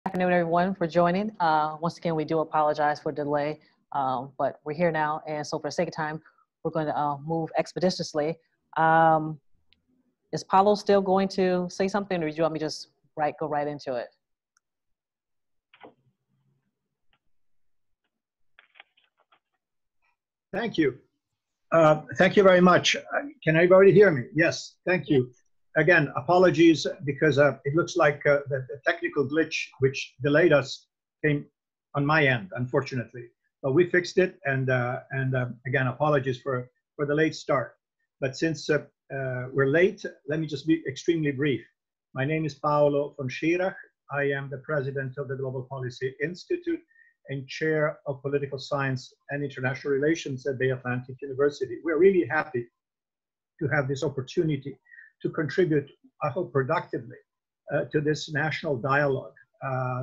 Afternoon, everyone, for joining. Once again, we do apologize for the delay, but we're here now, and so for the sake of time, we're going to move expeditiously. Is Paolo still going to say something, or do you want me to just go right into it? Thank you. Thank you very much. Can everybody hear me? Yes, thank you. Again, apologies because it looks like the technical glitch which delayed us came on my end, unfortunately. But we fixed it, and again, apologies for the late start. But since we're late, let me just be extremely brief. My name is Paolo von Schirach. I am the president of the Global Policy Institute and chair of political science and international relations at Bay Atlantic University. We're really happy to have this opportunity to contribute, I hope productively, to this national dialogue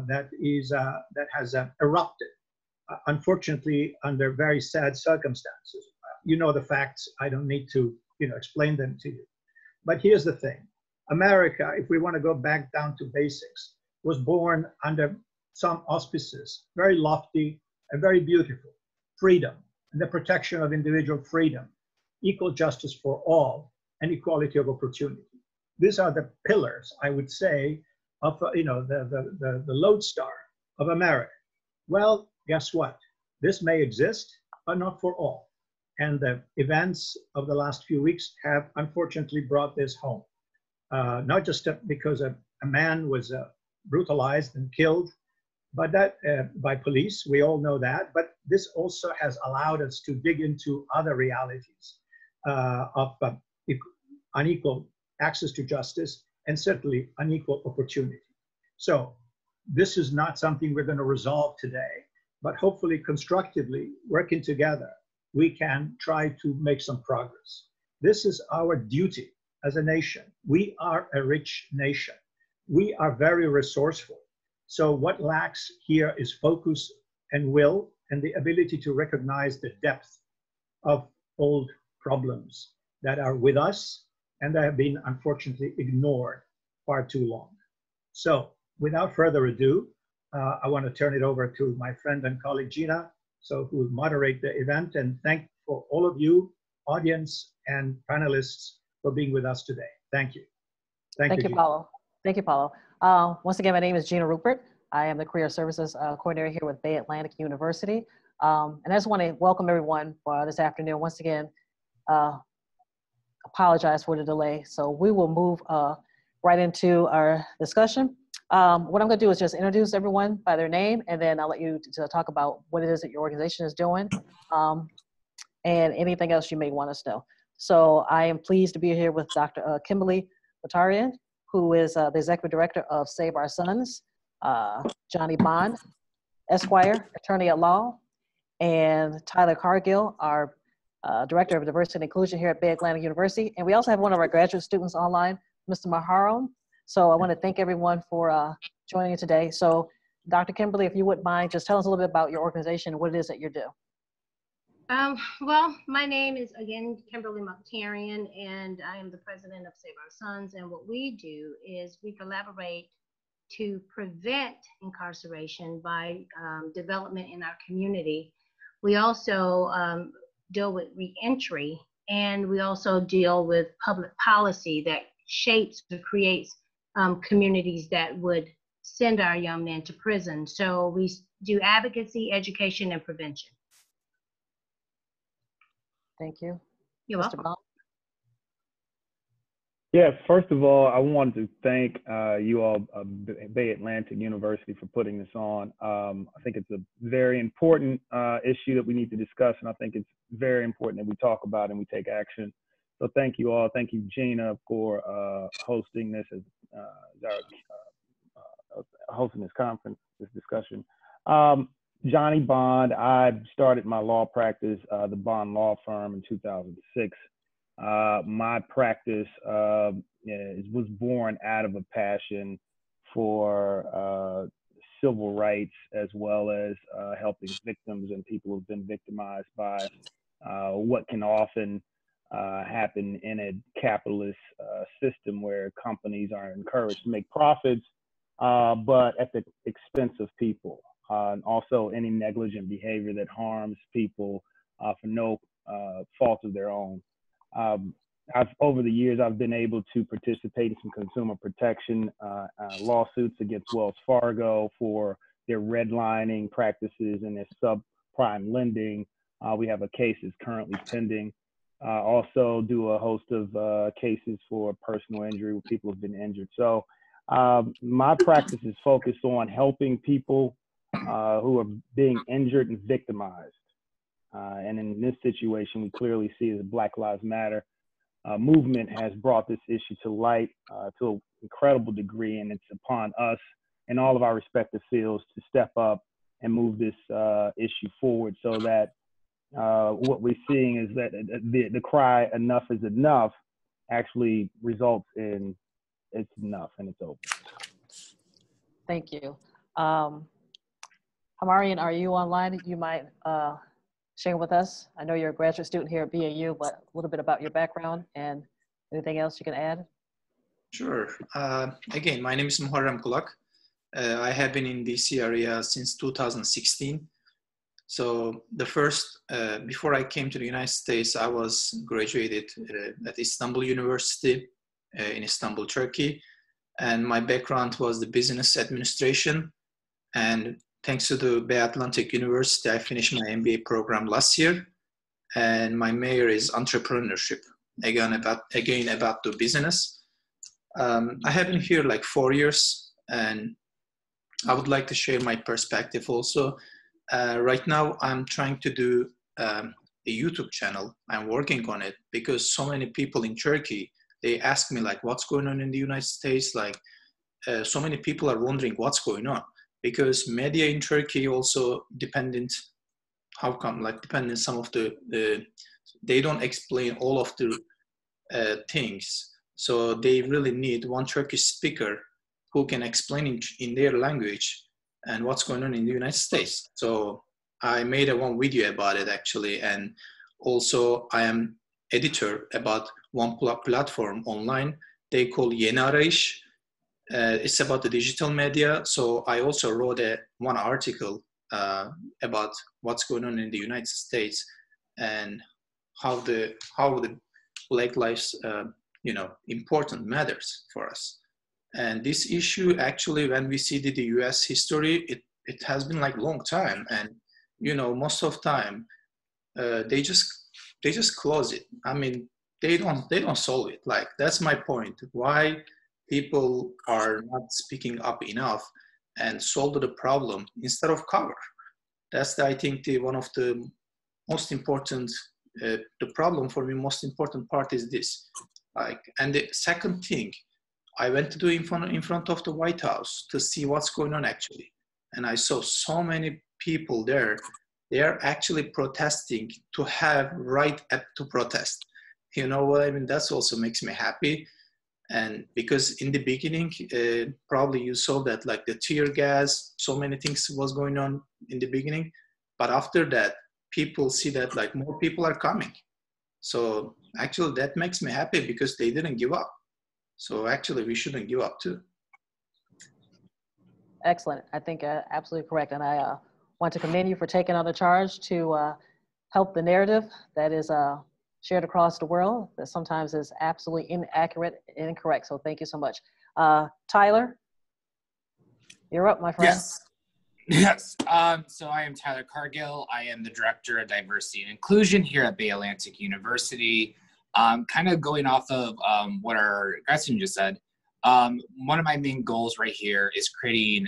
that has erupted, unfortunately, under very sad circumstances. You know the facts. I don't need to explain them to you. But here's the thing. America, if we want to go back down to basics, was born under some auspices, very lofty and very beautiful: freedom and the protection of individual freedom, equal justice for all, and equality of opportunity. These are the pillars, I would say, of the lodestar of America. Well, guess what? This may exist, but not for all. And the events of the last few weeks have unfortunately brought this home. Not just because a man was brutalized and killed, but that by police, we all know that. But this also has allowed us to dig into other realities of unequal access to justice and certainly unequal opportunity. So this is not something we're going to resolve today, but hopefully constructively working together, we can try to make some progress. This is our duty as a nation. We are a rich nation. We are very resourceful. So what lacks here is focus and will and the ability to recognize the depth of old problems that are with us and that have been unfortunately ignored far too long. So without further ado, I want to turn it over to my friend and colleague Gina, who will moderate the event, and thank for all of you, audience and panelists, for being with us today. Thank you. Thank you, Paolo. Thank you, Paolo. Once again, my name is Gina Rupert. I am the Career Services Coordinator here with Bay Atlantic University. And I just want to welcome everyone for this afternoon. Once again, apologize for the delay. So we will move right into our discussion. What I'm going to do is just introduce everyone by their name, and then I'll let you to talk about what it is that your organization is doing and anything else you may want us to know. So I am pleased to be here with Dr. Kimberly Muktarian, who is the Executive Director of Save Our Sons, Johnnie Bond, Esquire, Attorney at Law, and Tyler Cargill, our Director of Diversity and Inclusion here at Bay Atlantic University. And we also have one of our graduate students online, Mr. Muharrem. So I want to thank everyone for joining today. So Dr. Kimberly, if you wouldn't mind, just tell us a little bit about your organization and what it is that you do. Well, my name is, again, Kimberly Muktarian, and I am the president of Save Our Sons. And what we do is we collaborate to prevent incarceration by development in our community. We also deal with reentry, and we also deal with public policy that shapes or creates communities that would send our young men to prison. So we do advocacy, education, and prevention. Thank you. You're welcome. Bond? Yes, first of all, I wanted to thank you all, Bay Atlantic University, for putting this on. I think it's a very important issue that we need to discuss, and I think it's very important that we talk about and we take action. So thank you all. Thank you, Gina, for hosting this hosting this conference, this discussion. Johnnie Bond, I started my law practice, the Bond Law Firm, in 2006. My practice was born out of a passion for civil rights, as well as helping victims and people who've been victimized by what can often happen in a capitalist system where companies are encouraged to make profits but at the expense of people. And also any negligent behavior that harms people for no fault of their own. Over the years, I've been able to participate in some consumer protection lawsuits against Wells Fargo for their redlining practices and their subprime lending. We have a case that's currently pending. Also do a host of cases for personal injury where people have been injured. So my practice is focused on helping people who are being injured and victimized. And in this situation, we clearly see the Black Lives Matter movement has brought this issue to light to an incredible degree, and it's upon us in all of our respective fields to step up and move this issue forward, so that what we're seeing is that the cry "enough is enough" actually results in it's enough and it's over. Thank you. Muktarian, are you online? You might share with us. I know you're a graduate student here at BAU, but a little bit about your background and anything else you can add? Sure. Again, my name is Muharrem Kulak. I have been in DC area since 2016. So the first, before I came to the United States, I was graduated at Istanbul University in Istanbul, Turkey. And my background was the business administration. And thanks to the Bay Atlantic University, I finished my MBA program last year. And my major is entrepreneurship, again about the business. I have been here like 4 years, and I would like to share my perspective also. Right now, I'm trying to do a YouTube channel. I'm working on it because so many people in Turkey, they ask me like, what's going on in the United States? Like, so many people are wondering what's going on, because media in Turkey also dependent. How come? Like, dependent some of they don't explain all of the things. So they really need one Turkish speaker who can explain in their language and what's going on in the United States. So I made one video about it actually, and also I am editor about one platform online they call Yeni Arayış. It's about the digital media. So I also wrote one article about what's going on in the United States and how the Black lives important matters for us. And this issue actually, when we see the US history, it has been like long time, and most of time they just close it. I mean, they don't solve it. Like, that's my point. Why people are not speaking up enough and solve the problem instead of cover. That's I think one of the most important. The problem for me, most important part is this. Like, and the second thing, I went to do in front of the White House to see what's going on actually, and I saw so many people there. They are actually protesting to have right to protest. You know what I mean? That's also makes me happy. And because in the beginning, probably you saw that like the tear gas, so many things was going on in the beginning, but after that, people see that like more people are coming. So actually that makes me happy because they didn't give up. So actually we shouldn't give up too. Excellent. I think absolutely correct. And I want to commend you for taking on the charge to help the narrative that is shared across the world that sometimes is absolutely inaccurate and incorrect. So thank you so much. Tyler, you're up, my friend. Yes. So I am Tyler Cargill. I am the Director of Diversity and Inclusion here at Bay Atlantic University. Kind of going off of what our grad student just said, one of my main goals right here is creating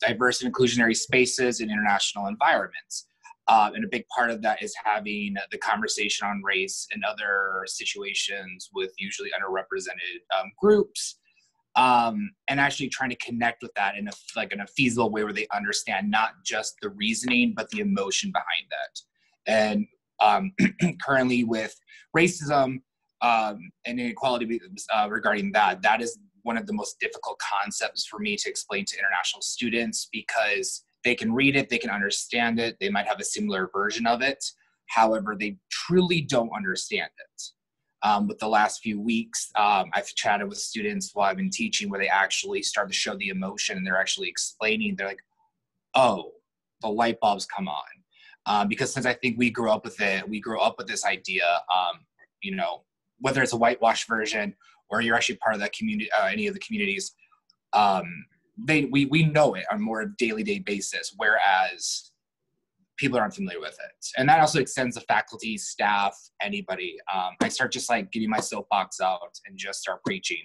diverse and inclusionary spaces in international environments. And a big part of that is having the conversation on race and other situations with usually underrepresented groups. And actually trying to connect with that in a feasible way where they understand not just the reasoning, but the emotion behind that. And currently with racism and inequality regarding that is one of the most difficult concepts for me to explain to international students, because they can read it, they can understand it, they might have a similar version of it. However, they truly don't understand it. With the last few weeks, I've chatted with students while I've been teaching where they actually start to show the emotion and they're actually explaining. They're like, oh, the light bulbs come on. Because since I think we grew up with it, we grew up with this idea, you know, whether it's a whitewashed version or you're actually part of that community, any of the communities, we know it on a more daily day basis, whereas people aren't familiar with it. And that also extends to faculty, staff, anybody. I start just like getting my soapbox out and just start preaching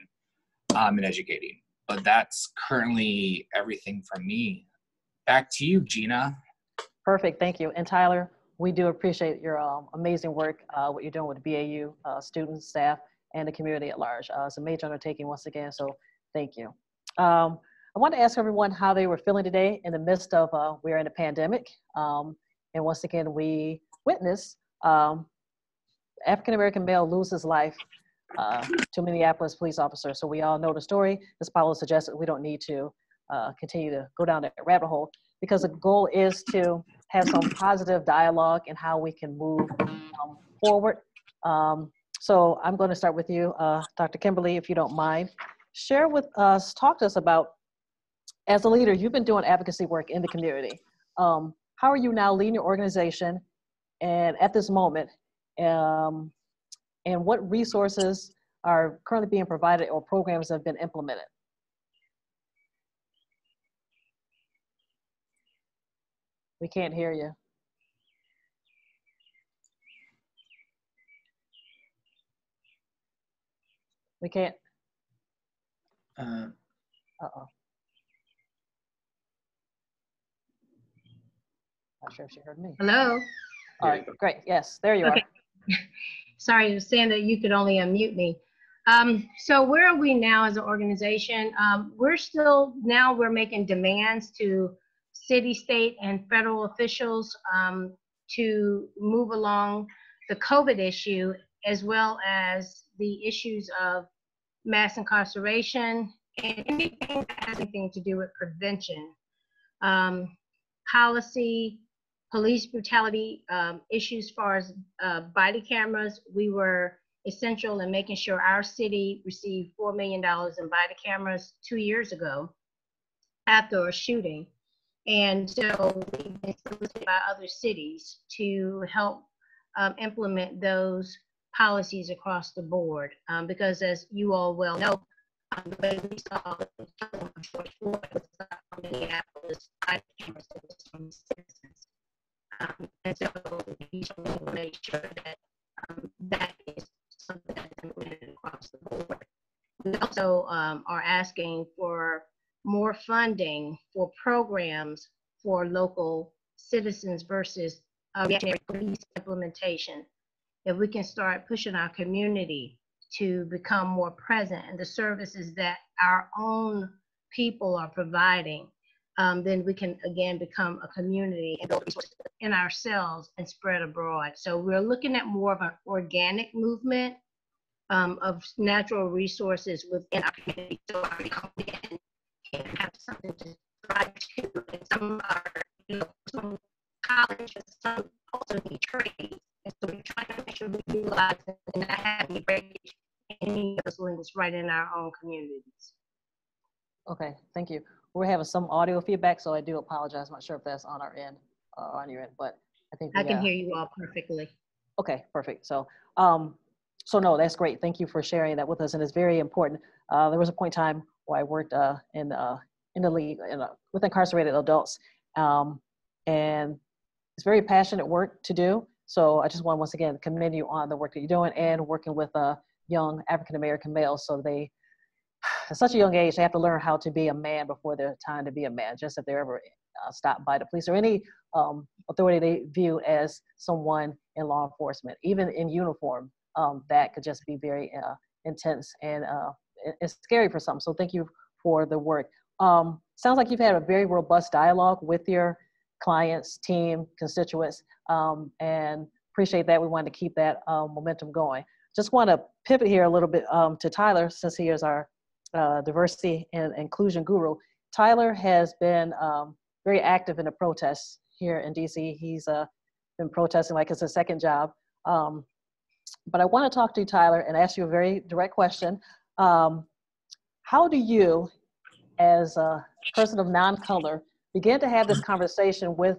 and educating. But that's currently everything from me. Back to you, Gina. Perfect, thank you. And Tyler, we do appreciate your amazing work, what you're doing with BAU, students, staff, and the community at large. It's a major undertaking once again, so thank you. I want to ask everyone how they were feeling today in the midst of, we're in a pandemic. And once again, we witnessed African-American male lose his life to a Minneapolis police officer. So we all know the story. As Paolo suggested, we don't need to continue to go down that rabbit hole because the goal is to have some positive dialogue and how we can move forward. So I'm going to start with you, Dr. Kimberly, if you don't mind. Share with us, talk to us about, as a leader, you've been doing advocacy work in the community. How are you now leading your organization and at this moment, and what resources are currently being provided or programs have been implemented? We can't hear you. We can't. Uh-oh. Not sure if she heard me. Hello? All right, great. Yes, there you are. Sorry, I was saying that you could only unmute me. So where are we now as an organization? We're making demands to city, state, and federal officials to move along the COVID issue, as well as the issues of mass incarceration and anything that has anything to do with prevention. Policy, police brutality issues as far as body cameras. We were essential in making sure our city received $4 million in body cameras 2 years ago after a shooting. And so we've been solicited by other cities to help implement those policies across the board. Because as you all well know, the way we saw George Floyd was from Minneapolis, body cameras from citizens. And so we want to make sure that that is something that's implemented across the board. We also are asking for more funding for programs for local citizens versus reactionary police implementation. If we can start pushing our community to become more present in the services that our own people are providing, then we can again become a community and build resources in ourselves and spread abroad. So we're looking at more of an organic movement of natural resources within our community. So our community can have something to strive to. And some are, some colleges, some also need trades. And so we're trying to make sure we utilize and not have any breakage any of those links right in our own communities. Okay, thank you. We're having some audio feedback, so I do apologize. I'm not sure if that's on our end or on your end, but I think I can hear you all perfectly. Okay, perfect. So, so no, that's great. Thank you for sharing that with us, and it's very important. There was a point in time where I worked in the league with incarcerated adults, and it's very passionate work to do. So I just want to once again commend you on the work that you're doing and working with young African-American males. So they, at such a young age, they have to learn how to be a man before their time to be a man, just if they're ever stopped by the police or any authority they view as someone in law enforcement, even in uniform. That could just be very intense and it's scary for some. So thank you for the work. Sounds like you've had a very robust dialogue with your clients, team, constituents, and appreciate that. We wanted to keep that momentum going. Just want to pivot here a little bit to Tyler, since he is our diversity and inclusion guru. Tyler has been very active in the protests here in DC. He's been protesting like it's his second job. But I want to talk to you, Tyler, and ask you a very direct question. How do you, as a person of non-color, begin to have this conversation with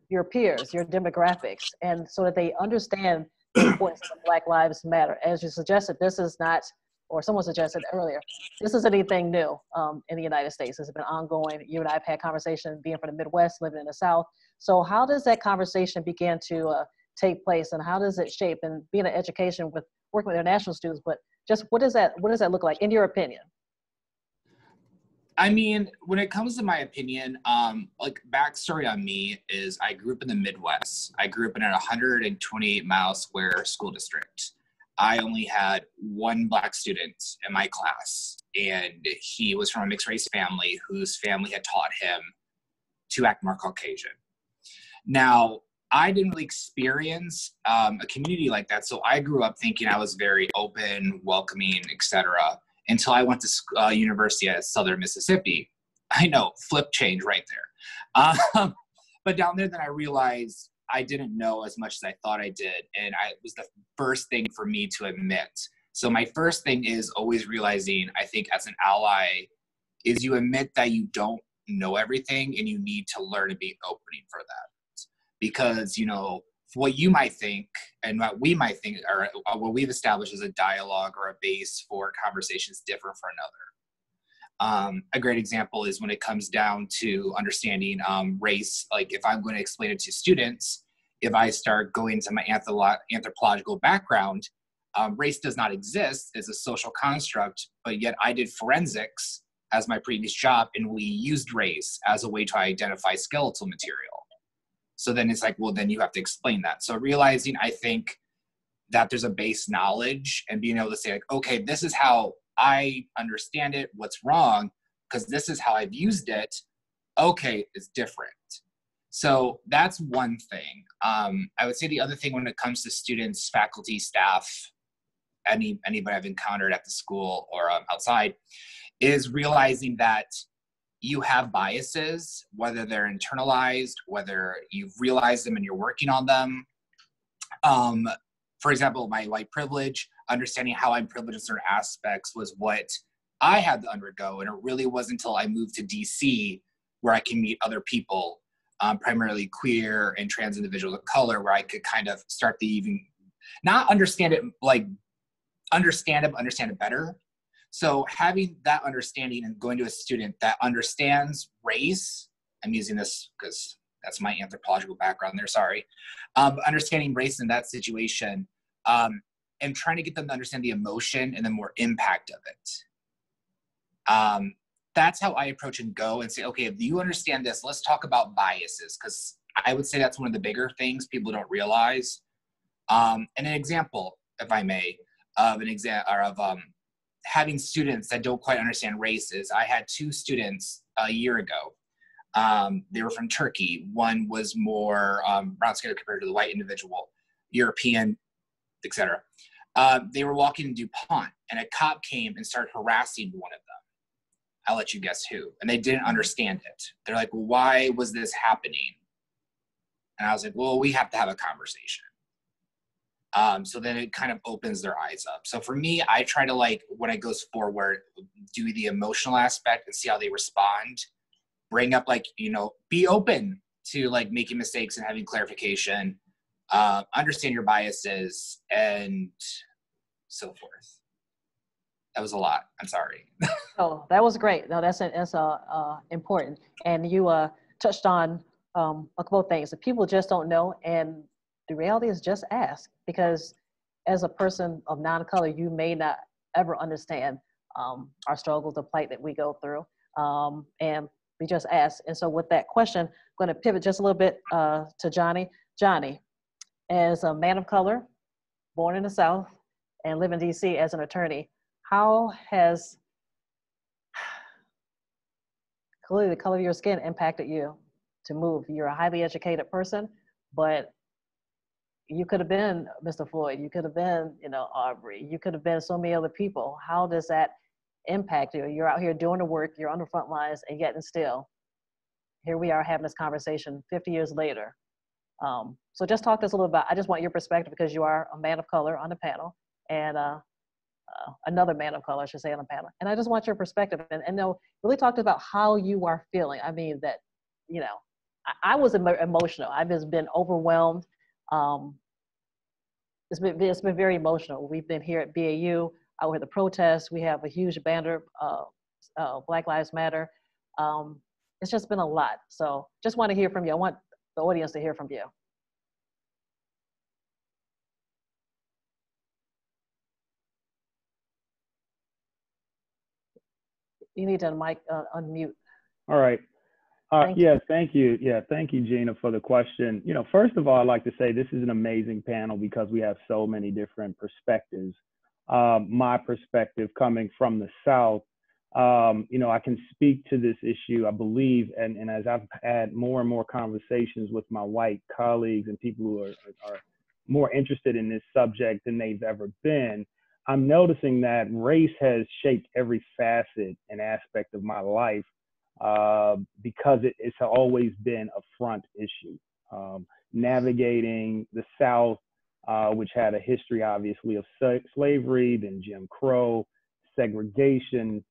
your peers, your demographics, and so that they understand the importance of Black Lives Matter? As you suggested, this is not, or someone suggested earlier, this isn't anything new in the United States. It's been ongoing. You and I have had conversations being from the Midwest, living in the South. So how does that conversation begin to take place, and how does it shape, and being in education with working with international students, but just what does that look like in your opinion? I mean, when it comes to my opinion, like backstory on me is I grew up in the Midwest. I grew up in a 128-mile square school district. I only had one Black student in my class, and he was from a mixed race family whose family had taught him to act more Caucasian. Now, I didn't really experience a community like that, so I grew up thinking I was very open, welcoming, etc., until I went to university at Southern Mississippi. I know, flip change right there. But down there, then I realized I didn't know as much as I thought I did, and it was the first thing for me to admit. So my first thing is always realizing, I think as an ally, is you admit that you don't know everything, and you need to learn to be opening for that. Because, you know, what you might think and what we might think, or what we've established as a dialogue or a base for conversations different for another. A great example is when it comes down to understanding race. Like if I'm going to explain it to students, if I start going to my anthropological background, race does not exist as a social construct, but yet I did forensics as my previous job, and we used race as a way to identify skeletal material. So then it's like, well, then you have to explain that. So realizing, I think, that there's a base knowledge and being able to say, like, okay, this is how I understand it, what's wrong, because this is how I've used it. Okay, it's different. So that's one thing. I would say the other thing when it comes to students, faculty, staff, anybody I've encountered at the school or outside, is realizing that you have biases, whether they're internalized, whether you've realized them and you're working on them. For example, my white privilege, understanding how I'm privileged in certain aspects was what I had to undergo. And it really wasn't until I moved to DC where I can meet other people, primarily queer and trans individuals of color, where I could kind of start to even not understand it, like understand it better. So having that understanding and going to a student that understands race, I'm using this because that's my anthropological background there, sorry. Understanding race in that situation and trying to get them to understand the emotion and the more impact of it. That's how I approach and go and say, okay, if you understand this, let's talk about biases, because I would say that's one of the bigger things people don't realize. And an example, if I may, of having students that don't quite understand race is I had two students a year ago. They were from Turkey. One was more brown skinned compared to the white individual, European, etc. They were walking in DuPont, and a cop came and started harassing one of them. I'll let you guess who. And they didn't understand it. They're like, well, why was this happening? And I was like, well, we have to have a conversation. So then it kind of opens their eyes up. So for me, I try to, like, when it goes forward, do the emotional aspect and see how they respond. Bring up, like, you know, be open to, like, making mistakes and having clarification. Understand your biases and so forth. That was a lot. I'm sorry. Oh, that was great. No, that's important. And you touched on a couple of things that people just don't know, and the reality is just ask, because as a person of non-color, you may not ever understand our struggles, the plight that we go through, and we just ask. And so with that question, I'm going to pivot just a little bit to Johnnie. Johnnie, as a man of color, born in the South, and live in DC as an attorney, how has clearly the color of your skin impacted you to move? You're a highly educated person, but you could have been Mr. Floyd, you could have been, you know, Aubrey, you could have been so many other people. How does that impact you? You're out here doing the work, you're on the front lines, and yet and still, here we are having this conversation 50 years later. So just talk to us a little about, I just want your perspective because you are a man of color on the panel and another man of color, I should say, on the panel. And I just want your perspective and really talk to us about how you are feeling. I mean, that, you know, I was emotional. I've just been overwhelmed. It's been very emotional. We've been here at BAU, out with the protests. We have a huge banner, Black Lives Matter. It's just been a lot. So just want to hear from you. I want the audience to hear from you. You need to unmute. All right. Thank you. Yeah, thank you. Yeah, thank you, Gina, for the question. You know, first of all, I'd like to say this is an amazing panel because we have so many different perspectives. My perspective coming from the South, you know, I can speak to this issue, I believe, and as I've had more and more conversations with my white colleagues and people who are more interested in this subject than they've ever been, I'm noticing that race has shaped every facet and aspect of my life because it's always been a front issue. Navigating the South, which had a history, obviously, of slavery, then Jim Crow, segregation,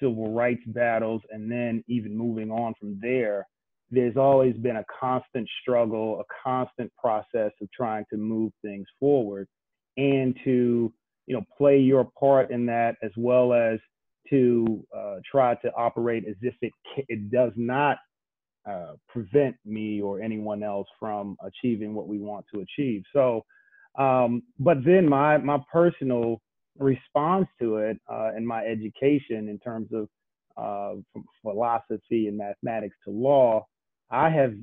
civil rights battles, and then even moving on from there, there's always been a constant struggle, a constant process of trying to move things forward and to, you know, play your part in that, as well as to try to operate as if it does not prevent me or anyone else from achieving what we want to achieve. So, but then my personal response to it and my education in terms of from philosophy and mathematics to law, I have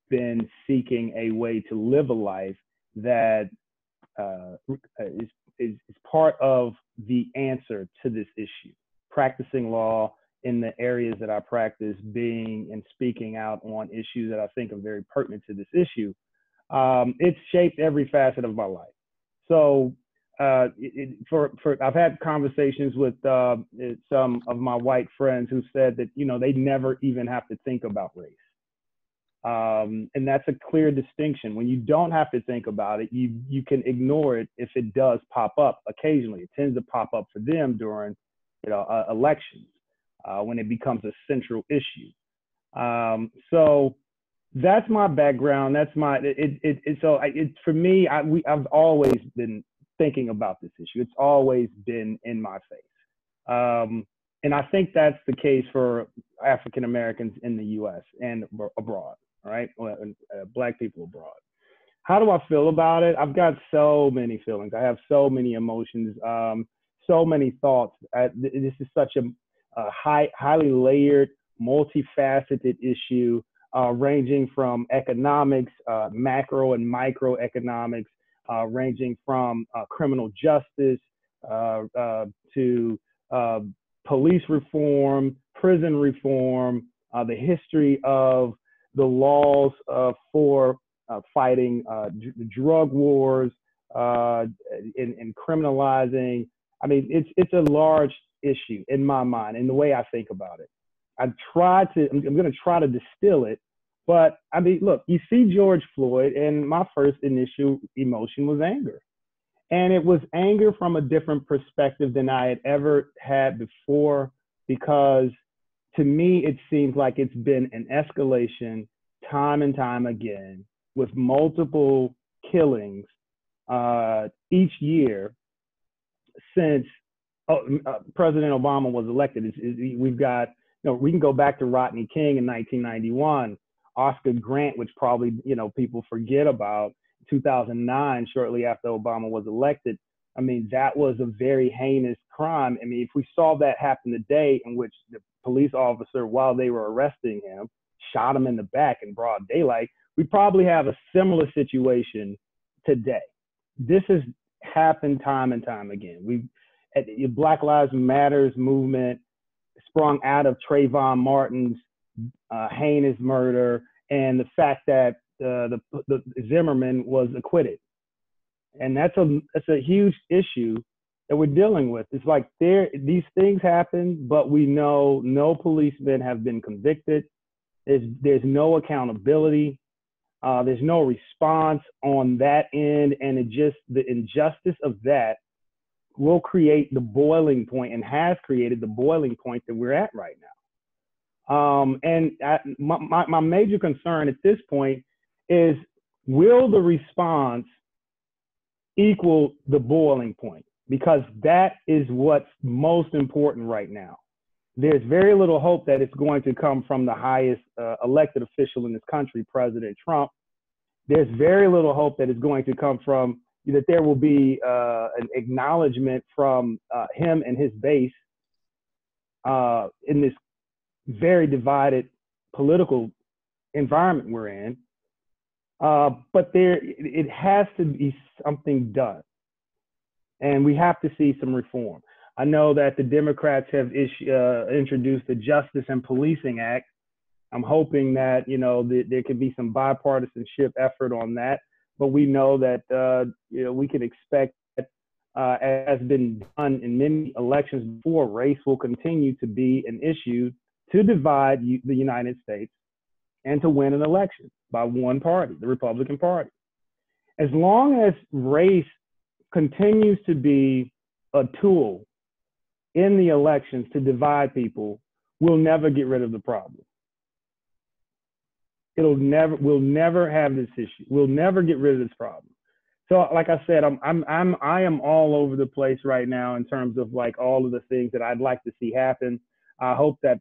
been seeking a way to live a life that is part of the answer to this issue. Practicing law in the areas that I practice, being and speaking out on issues that I think are very pertinent to this issue, it's shaped every facet of my life. So I've had conversations with some of my white friends who said that, you know, they never even have to think about race. And that's a clear distinction. When you don't have to think about it, you can ignore it if it does pop up occasionally. It tends to pop up for them during, you know, elections, when it becomes a central issue. So that's my background. That's my, for me, I've always been thinking about this issue. It's always been in my face. And I think that's the case for African Americans in the US and abroad, right? Black people abroad. How do I feel about it? I've got so many feelings. I have so many emotions, so many thoughts. This is such a highly layered, multifaceted issue, ranging from economics, macro and microeconomics, ranging from criminal justice to police reform, prison reform, the history of the laws for fighting drug wars and criminalizing. I mean, it's a large issue in my mind, in the way I think about it. I'm going to try to distill it, but I mean, look, you see George Floyd, and my first initial emotion was anger. And it was anger from a different perspective than I had ever had before, because to me, it seems like it's been an escalation time and time again with multiple killings each year since President Obama was elected. We've got, you know, we can go back to Rodney King in 1991, Oscar Grant, which probably, you know, people forget about, 2009, shortly after Obama was elected. I mean, that was a very heinous crime. I mean, if we saw that happen today, in which the police officer, while they were arresting him, shot him in the back in broad daylight, we probably have a similar situation today. This has happened time and time again. The Black Lives Matters movement sprung out of Trayvon Martin's heinous murder and the fact that the Zimmerman was acquitted. And that's a huge issue that we're dealing with. It's like these things happen, but we know no policemen have been convicted. There's no accountability. There's no response on that end, and the injustice of that will create the boiling point, and has created the boiling point that we're at right now. My major concern at this point is, will the response equal the boiling point? Because that is what's most important right now. There's very little hope that it's going to come from the highest elected official in this country, President Trump. There's very little hope that it's going to come from, that there will be an acknowledgement from him and his base in this very divided political environment we're in. But it has to be something done. And we have to see some reform. I know that the Democrats have introduced the Justice and Policing Act. I'm hoping that, there could be some bipartisanship effort on that. But we know that, we can expect that, as has been done in many elections before, race will continue to be an issue to divide the United States and to win an election by one party, the Republican Party. As long as race continues to be a tool in the elections to divide people, we'll never get rid of the problem. We'll never have this issue. We'll never get rid of this problem. So, like I said, I am all over the place right now in terms of like all of the things that I'd like to see happen. I hope that,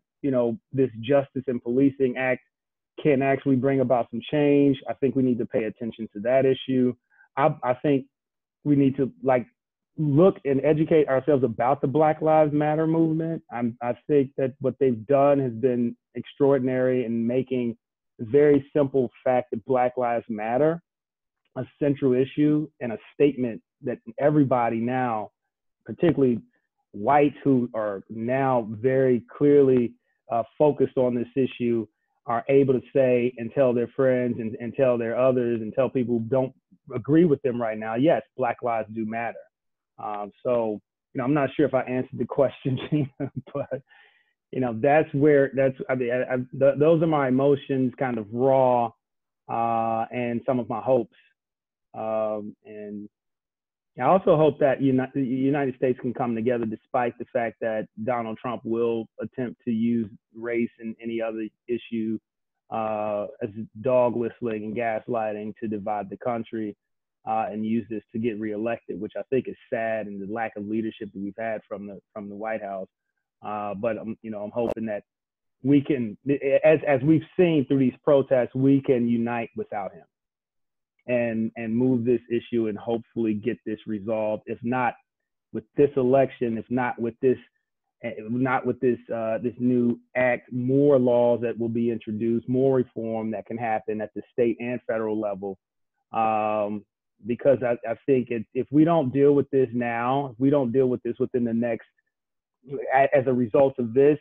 this Justice and Policing Act can actually bring about some change. I think we need to pay attention to that issue. I think we need to look and educate ourselves about the Black Lives Matter movement. I think that what they've done has been extraordinary in making the very simple fact that Black Lives Matter a central issue and a statement that everybody now, particularly whites who are now very clearly focused on this issue, are able to say and tell their friends and tell their others and tell people who don't agree with them right now, yes, Black lives do matter. So, I'm not sure if I answered the question, Gina, but, those are my emotions, kind of raw, and some of my hopes. And I also hope that the United States can come together despite the fact that Donald Trump will attempt to use race and any other issue as dog whistling and gaslighting to divide the country and use this to get reelected, which I think is sad, and the lack of leadership that we've had from the White House. But I'm hoping that we can, as we've seen through these protests, we can unite without him and move this issue and hopefully get this resolved. If not with this election, if not with this this new act, more laws that will be introduced, more reform that can happen at the state and federal level. Because I think if we don't deal with this now, if we don't deal with this within the next, as a result of this,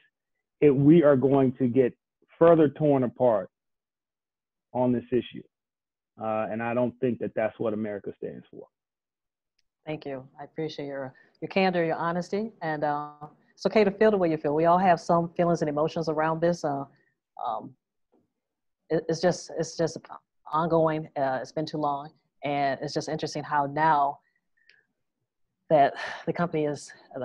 we are going to get further torn apart on this issue. And I don't think that that's what America stands for. Thank you. I appreciate your candor, your honesty, and it's okay to feel the way you feel. We all have some feelings and emotions around this. It's just ongoing. It's been too long, and it's just interesting how now that the country is and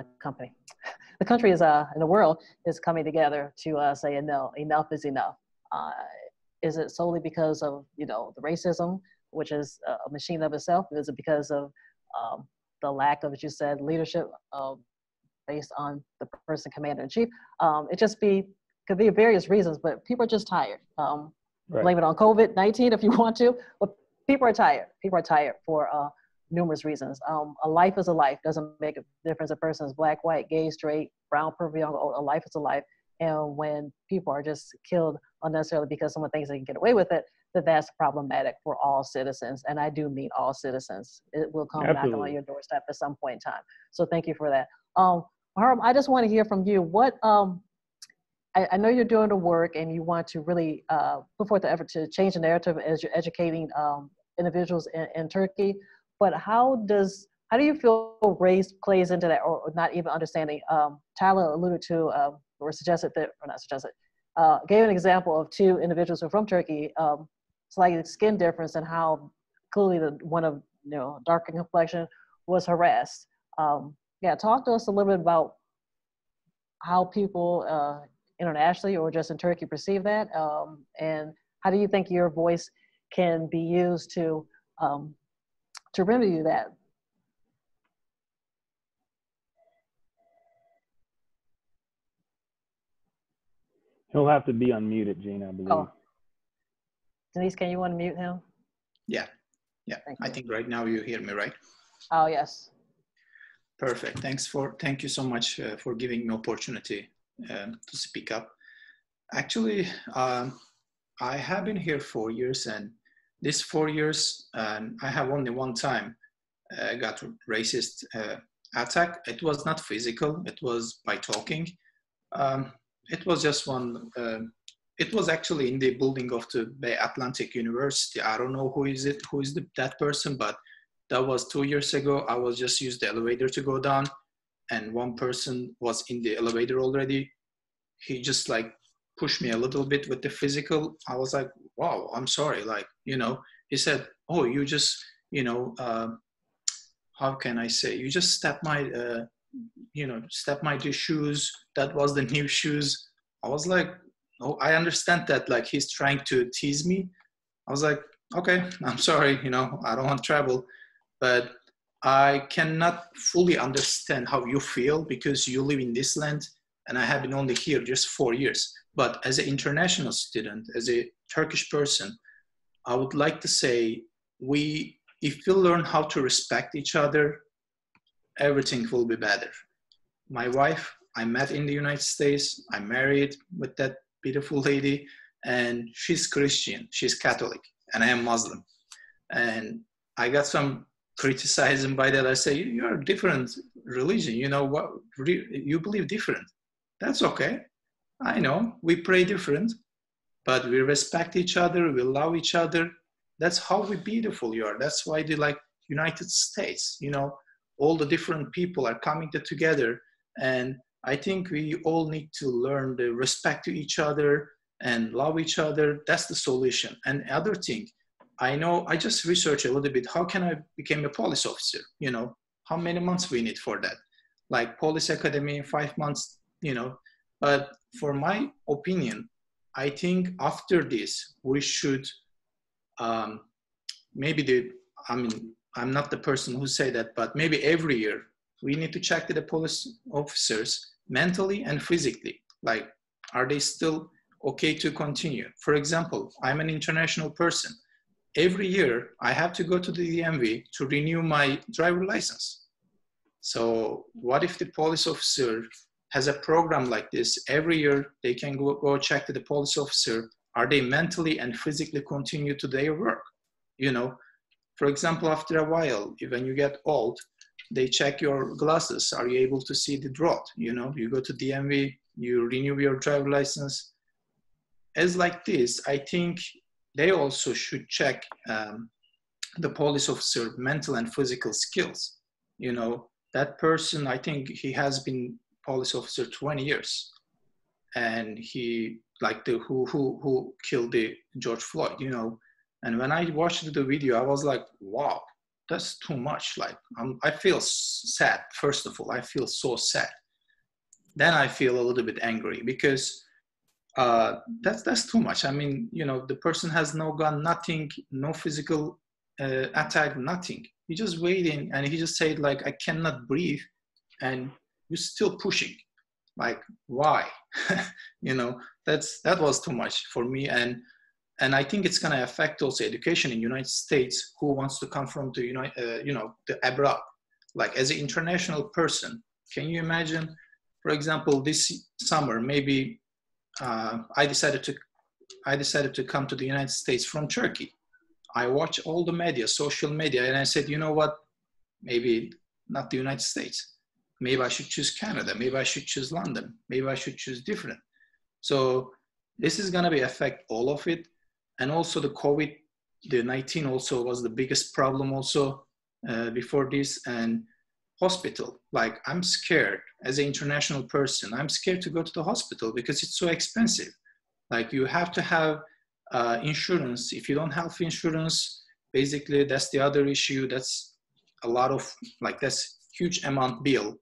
the world is coming together to say no, enough is enough. Is it solely because of the racism, which is a machine of itself? Is it because of the lack of, as you said, leadership based on the person commander in chief? Could be various reasons, but people are just tired. Right. Blame it on COVID-19 if you want to, but people are tired. People are tired for numerous reasons. A life is a life. Doesn't make a difference if a person is black, white, gay, straight, brown, purple, young, old. A life is a life. And when people are just killed unnecessarily because someone thinks they can get away with it, that's problematic for all citizens. And I do mean all citizens. It will come knocking on your doorstep at some point in time. So thank you for that. Muharrem, I just want to hear from you. What I know you're doing the work and you want to really put forth the effort to change the narrative as you're educating individuals in Turkey. But how do you feel race plays into that, or not even understanding? Tyler alluded to, or suggested that, or not suggested, gave an example of two individuals who are from Turkey slight skin difference and how clearly the one of darker complexion was harassed. Yeah, talk to us a little bit about how people internationally or just in Turkey perceive that, and how do you think your voice can be used to remedy that? He'll have to be unmuted, Gina, I believe. Oh. Denise, can you unmute him? Yeah. I think right now you hear me, right? Oh, yes. Perfect. Thank you so much for giving me opportunity to speak up. Actually, I have been here 4 years, and this 4 years, I have only one time got racist attack. It was not physical. It was by talking. It was just one. It was actually in the building of the Bay Atlantic University. I don't know who is that person, but that was 2 years ago. I was just used the elevator to go down, and one person was in the elevator already. He just like pushed me a little bit with the physical. I was like, wow, I'm sorry. Like, he said, oh, you just, how can I say? You just stepped my shoes. That was the new shoes. I was like, oh, I understand that. Like, he's trying to tease me. I was like, okay, I'm sorry. I don't want trouble, but I cannot fully understand how you feel because you live in this land and I have been only here just 4 years. But as an international student, as a Turkish person, I would like to say if we learn how to respect each other, everything will be better. My wife, I met in the United States. I'm married with that beautiful lady, and she's Christian, she's Catholic, and I am Muslim. And I got some criticism by that. I say, you're a different religion. You believe different. That's okay. I know we pray different, but we respect each other. We love each other. That's how beautiful you are. That's why they like United States. All the different people are coming together, and I think we all need to learn the respect to each other and love each other. That's the solution. And other thing, I know I just researched a little bit. How can I become a police officer? How many months we need for that? Like police academy, 5 months. But for my opinion, I think after this we should I'm not the person who say that, but maybe every year we need to check the police officers mentally and physically. Like, are they still okay to continue? For example, I'm an international person. Every year I have to go to the DMV to renew my driver license. So what if the police officer has a program like this? Every year they can go check to the police officer. Are they mentally and physically continue to their work? For example, after a while, when you get old, they check your glasses. Are you able to see the road? You go to DMV, you renew your driver license. As like this, I think they also should check the police officer mental and physical skills. That person, I think he has been police officer 20 years, and he like who killed the George Floyd. And when I watched the video, I was like, wow, that's too much. Like, I feel sad. First of all, I feel so sad. Then I feel a little bit angry because that's too much. I mean, the person has no gun, nothing, no physical attack, nothing. He just waiting, and he just said like, I cannot breathe, and you're still pushing. Like, why? That was too much for me, and I think it's going to affect also education in United States. Who wants to come from the abroad? Like, as an international person, can you imagine? For example, this summer, maybe I decided to come to the United States from Turkey. I watch all the media, social media, and I said, you know what? Maybe not the United States. Maybe I should choose Canada. Maybe I should choose London. Maybe I should choose different. So this is going to be affect all of it. And also the COVID-19 also was the biggest problem also before this. And hospital, like, I'm scared as an international person. I'm scared to go to the hospital because it's so expensive. Like, you have to have Insurance, if you don't have insurance, basically that's the other issue. That's a lot of, like, that's huge amount bill.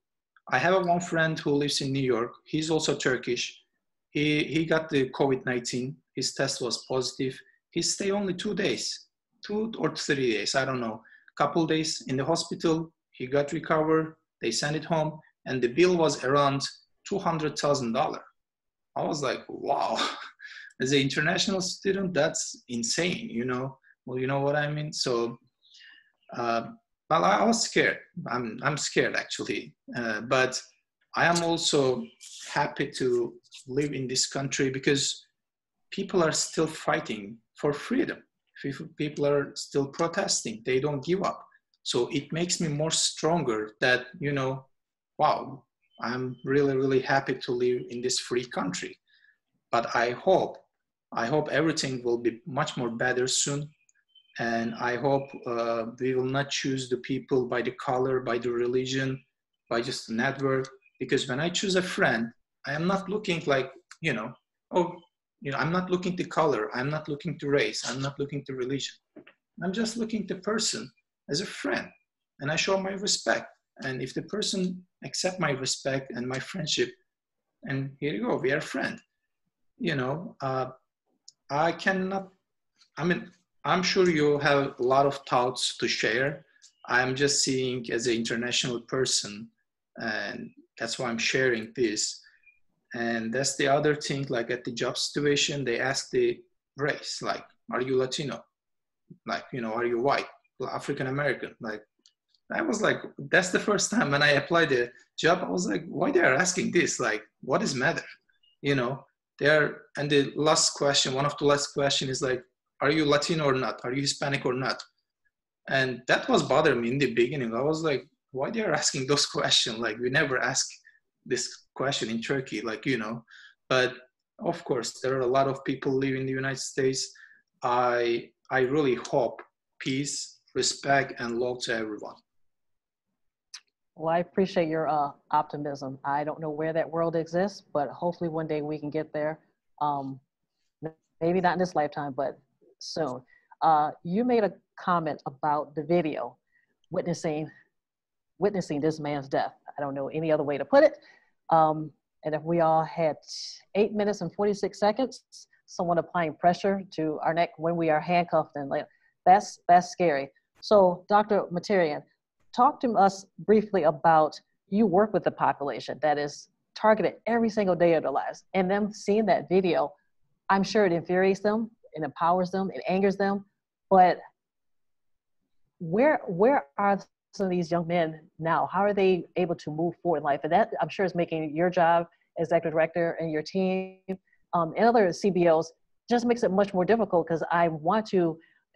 I have one friend who lives in New York. He's also Turkish. He got the COVID-19. His test was positive. He stayed only 2 days, 2 or 3 days, I don't know. Couple days in the hospital. He got recovered. They sent it home, and the bill was around $200,000. I was like, wow. As an international student, that's insane, you know? Well, you know what I mean? So, well, I was scared. I'm scared, actually. But I am also happy to live in this country because people are still fighting for freedom. People are still protesting. They don't give up. So it makes me more stronger that, you know, wow, I'm really, really happy to live in this free country. But I hope everything will be much more better soon. And I hope we will not choose the people by the color, by the religion, by just the network. Because when I choose a friend, I am not looking like, you know, oh, you know, I'm not looking to color. I'm not looking to race. I'm not looking to religion. I'm just looking to person as a friend. And I show my respect. And if the person accept my respect and my friendship, and here you go, we are friends. You know, I cannot, I mean, I'm sure you have a lot of thoughts to share. I'm just seeing as an international person, and that's why I'm sharing this. And that's the other thing, like at the job situation, they ask the race, like, are you Latino? Like, you know, are you white, African American? Like, I was like, that's the first time when I applied the job, I was like, why they are asking this? Like, what is matter? You know, and the last question, one of the last question is like, are you Latino or not? Are you Hispanic or not? And that was bothering me in the beginning. I was like, why they are asking those questions? Like, we never ask this question in Turkey, like, you know. But of course, there are a lot of people living in the United States. I really hope peace, respect, and love to everyone. Well, I appreciate your optimism. I don't know where that world exists, but hopefully one day we can get there. Maybe not in this lifetime, but soon. You made a comment about the video witnessing this man's death. I don't know any other way to put it. And if we all had 8 minutes and 46 seconds, someone applying pressure to our neck when we are handcuffed, and like, that's scary. So Dr. Muktarian, talk to us briefly about, you work with the population that is targeted every single day of their lives, and them seeing that video, I'm sure it infuriates them, it empowers them, it angers them, but where are some of these young men now? How are they able to move forward in life? And that, I'm sure, is making your job as executive director and your team and other CBOs, just makes it much more difficult, because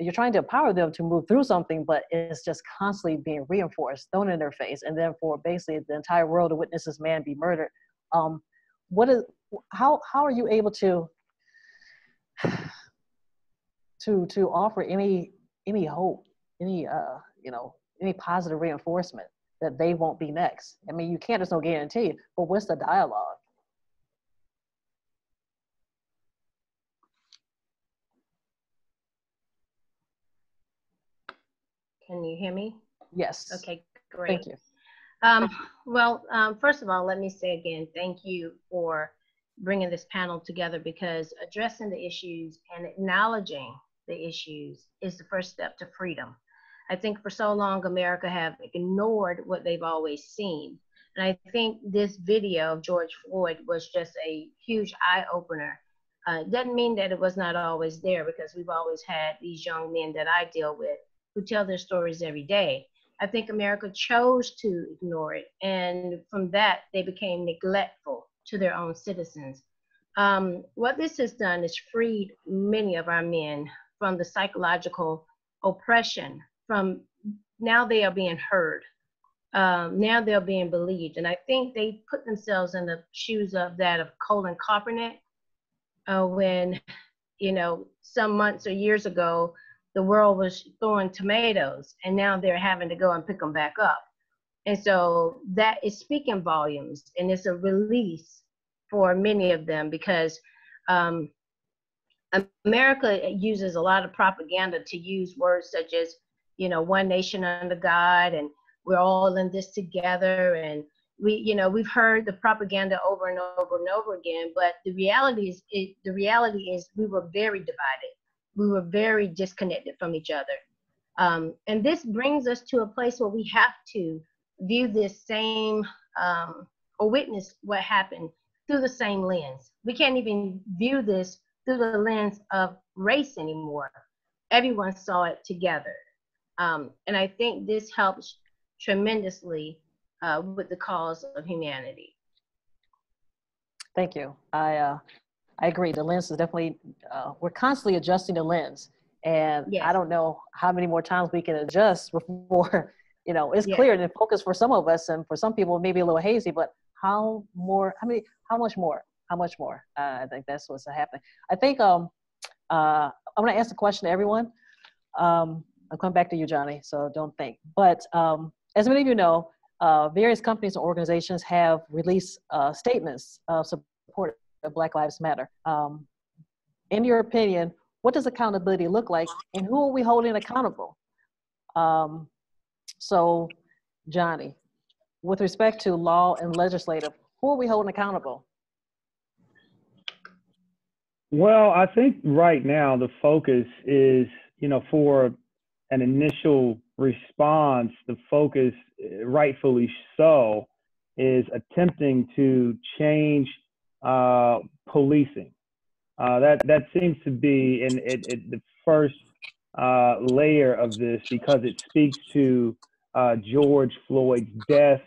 you're trying to empower them to move through something, but it's just constantly being reinforced, thrown in their face, and then for basically the entire world to witness this man be murdered. How are you able to offer any hope, any positive reinforcement that they won't be next? I mean, you can't, there's no guarantee, but what's the dialogue? Can you hear me? Yes. Okay, great. Thank you. First of all, let me say again, thank you for bringing this panel together, because addressing the issues and acknowledging the issues is the first step to freedom. I think for so long, America have ignored what they've always seen. And I think this video of George Floyd was just a huge eye-opener. It doesn't mean that it was not always there, because we've always had these young men that I deal with who tell their stories every day. I think America chose to ignore it, and from that, they became neglectful to their own citizens. What this has done is freed many of our men from the psychological oppression. From now they are being heard. Now they're being believed. And I think they put themselves in the shoes of Colin Kaepernick when, some months or years ago, the world was throwing tomatoes, and now they're having to go and pick them back up. And so that is speaking volumes, and it's a release for many of them, because America uses a lot of propaganda to use words such as, you know, one nation under God, and we're all in this together. And we, you know, we've heard the propaganda over and over and over again, but the reality is we were very divided. We were very disconnected from each other. And this brings us to a place where we have to view this same, or witness what happened through the same lens. We can't even view this through the lens of race anymore. Everyone saw it together. And I think this helps tremendously with the cause of humanity. Thank you. I agree. The lens is definitely, we're constantly adjusting the lens. And Yes. I don't know how many more times we can adjust before, you know, it's Yeah. clear and focus for some of us, and for some people, maybe a little hazy, but how much more? I think that's what's happening. I think I'm going to ask a question to everyone. I'll come back to you, Johnny, so don't think. But as many of you know, various companies and organizations have released statements of support of Black Lives Matter. In your opinion, what does accountability look like, and who are we holding accountable? So, Johnny, with respect to law and legislative, who are we holding accountable? Well, I think right now the focus is, you know, for an initial response, the focus, rightfully so, is attempting to change policing. That seems to be in the first layer of this, because it speaks to George Floyd's death.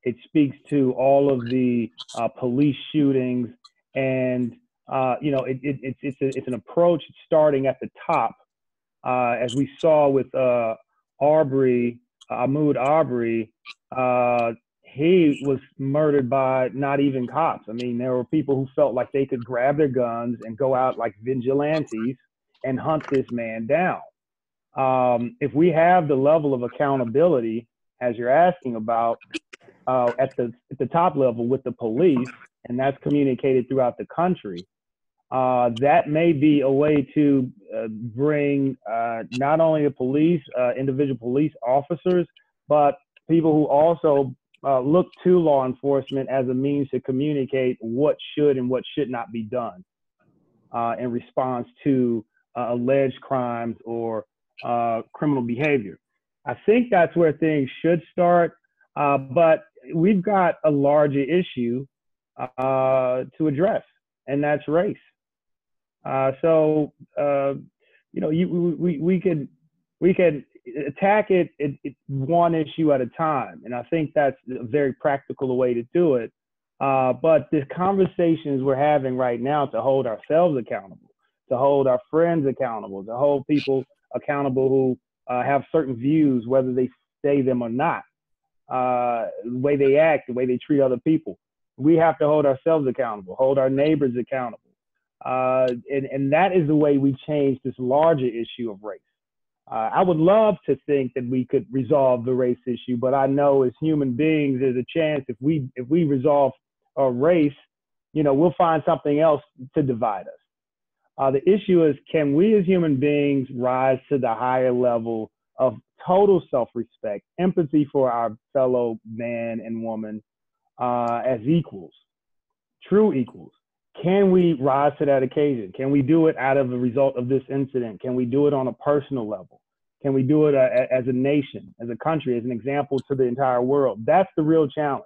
It speaks to all of the police shootings, and you know, it's an approach starting at the top, as we saw with Ahmaud Arbery. He was murdered by not even cops. I mean, there were people who felt like they could grab their guns and go out like vigilantes and hunt this man down. If we have the level of accountability, as you're asking about, at the top level with the police, and that's communicated throughout the country, that may be a way to bring not only the police, individual police officers, but people who also look to law enforcement as a means to communicate what should and what should not be done in response to alleged crimes or criminal behavior. I think that's where things should start, but we've got a larger issue to address, and that's race. So you know, we could attack it one issue at a time, and I think that's a very practical way to do it. But the conversations we're having right now to hold ourselves accountable, to hold our friends accountable, to hold people accountable who have certain views, whether they say them or not, the way they act, the way they treat other people. We have to hold ourselves accountable, hold our neighbors accountable. And that is the way we change this larger issue of race. I would love to think that we could resolve the race issue, but I know as human beings, there's a chance if we resolve race, you know, we'll find something else to divide us. The issue is, can we as human beings rise to the higher level of total self-respect, empathy for our fellow man and woman as equals, true equals? Can we rise to that occasion? Can we do it out of the result of this incident? Can we do it on a personal level? Can we do it as a nation, as a country, as an example to the entire world? That's the real challenge.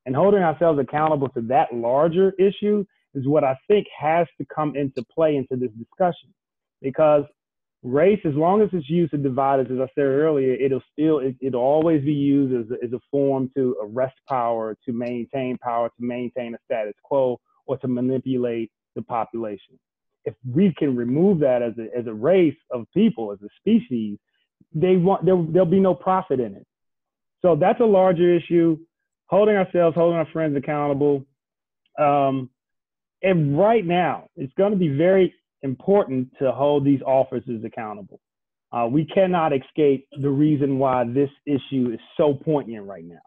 And holding ourselves accountable to that larger issue is what I think has to come into play into this discussion. Because race, as long as it's used to divide us, as I said earlier, it'll always be used as a form to arrest power, to maintain a status quo, or to manipulate the population. If we can remove that as a race of people, as a species, there'll be no profit in it. So that's a larger issue. Holding our friends accountable. And right now, it's going to be very important to hold these officers accountable. We cannot escape the reason why this issue is so poignant right now.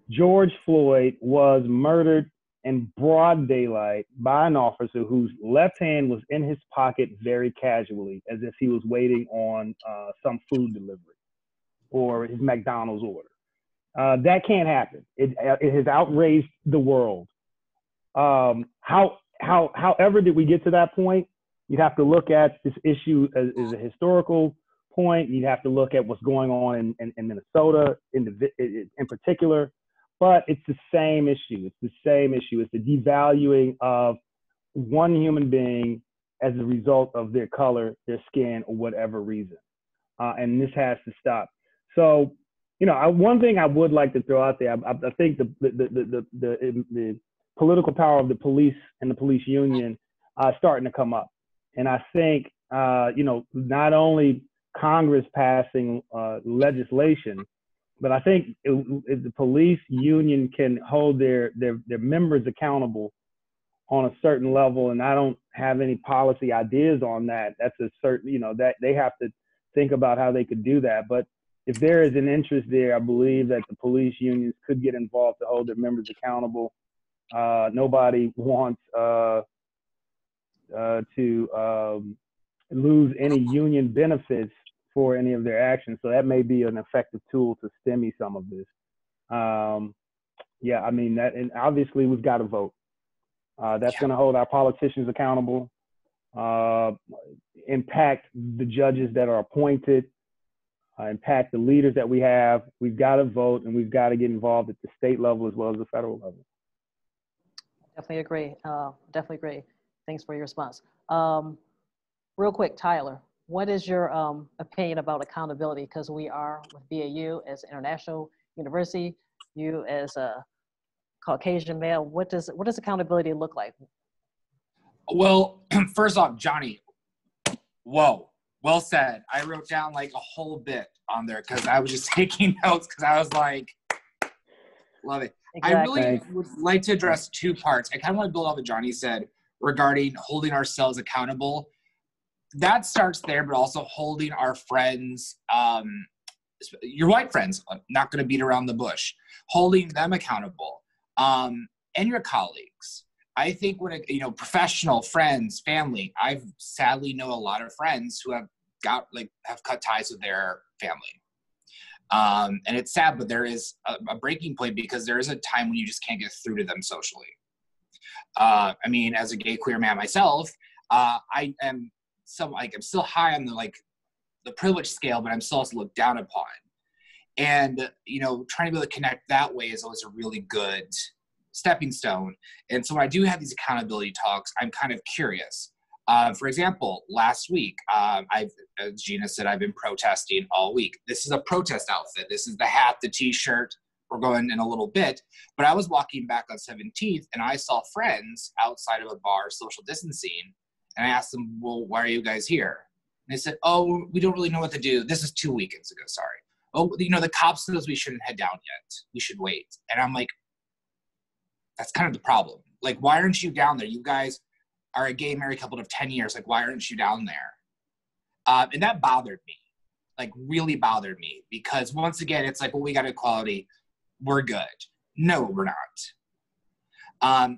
George Floyd was murdered in broad daylight by an officer whose left hand was in his pocket very casually, as if he was waiting on some food delivery or his McDonald's order. That can't happen. It has outraged the world. However did we get to that point? You'd have to look at this issue as a historical point. You'd have to look at what's going on in Minnesota in particular. But it's the same issue. It's the same issue. It's the devaluing of one human being as a result of their color, their skin, or whatever reason. And this has to stop. So, one thing I would like to throw out there, I think the political power of the police and the police union are starting to come up. And I think, not only Congress passing legislation, but I think if the police union can hold their members accountable on a certain level, and I don't have any policy ideas on that, that's a certain, that they have to think about how they could do that. But if there is an interest there, I believe that the police unions could get involved to hold their members accountable. Nobody wants to lose any union benefits for any of their actions. So that may be an effective tool to stymie some of this. And obviously we've got to vote. That's going to hold our politicians accountable, impact the judges that are appointed, impact the leaders that we have. We've got to vote, and we've got to get involved at the state level as well as the federal level. Definitely agree. Definitely agree. Thanks for your response. Real quick, Tyler, what is your opinion about accountability? Because we are with BAU as an international university, you as a Caucasian male, what does accountability look like? Well, first off, Johnnie, whoa, well said. I wrote down like a whole bit on there because I was just taking notes because I was like, love it. Exactly. I really would like to address two parts. I kind of want to build off what Johnnie said regarding holding ourselves accountable. That starts there, but also holding our friends, your white friends, I'm not going to beat around the bush, holding them accountable, and your colleagues. I think when, professional friends, family, I've sadly know a lot of friends who have cut ties with their family. And it's sad, but there is a breaking point because there is a time when you just can't get through to them socially. As a gay queer man myself, I am I'm still high on the privilege scale, but I'm still also looked down upon. And, trying to be able to connect that way is always a really good stepping stone. And so when I do have these accountability talks, I'm kind of curious. For example, last week, as Gina said, I've been protesting all week. This is a protest outfit. This is the hat, the t-shirt. We're going in a little bit. But I was walking back on 17th, and I saw friends outside of a bar social distancing. And I asked them, well, why are you guys here? And they said, oh, we don't really know what to do. This is 2 weekends ago, sorry. Oh, the cops says we shouldn't head down yet. We should wait. And I'm like, that's kind of the problem. Like, why aren't you down there? You guys are a gay married couple of 10 years. Like, why aren't you down there? And that bothered me, really bothered me. Because once again, it's like, well, we got equality. We're good. No, we're not.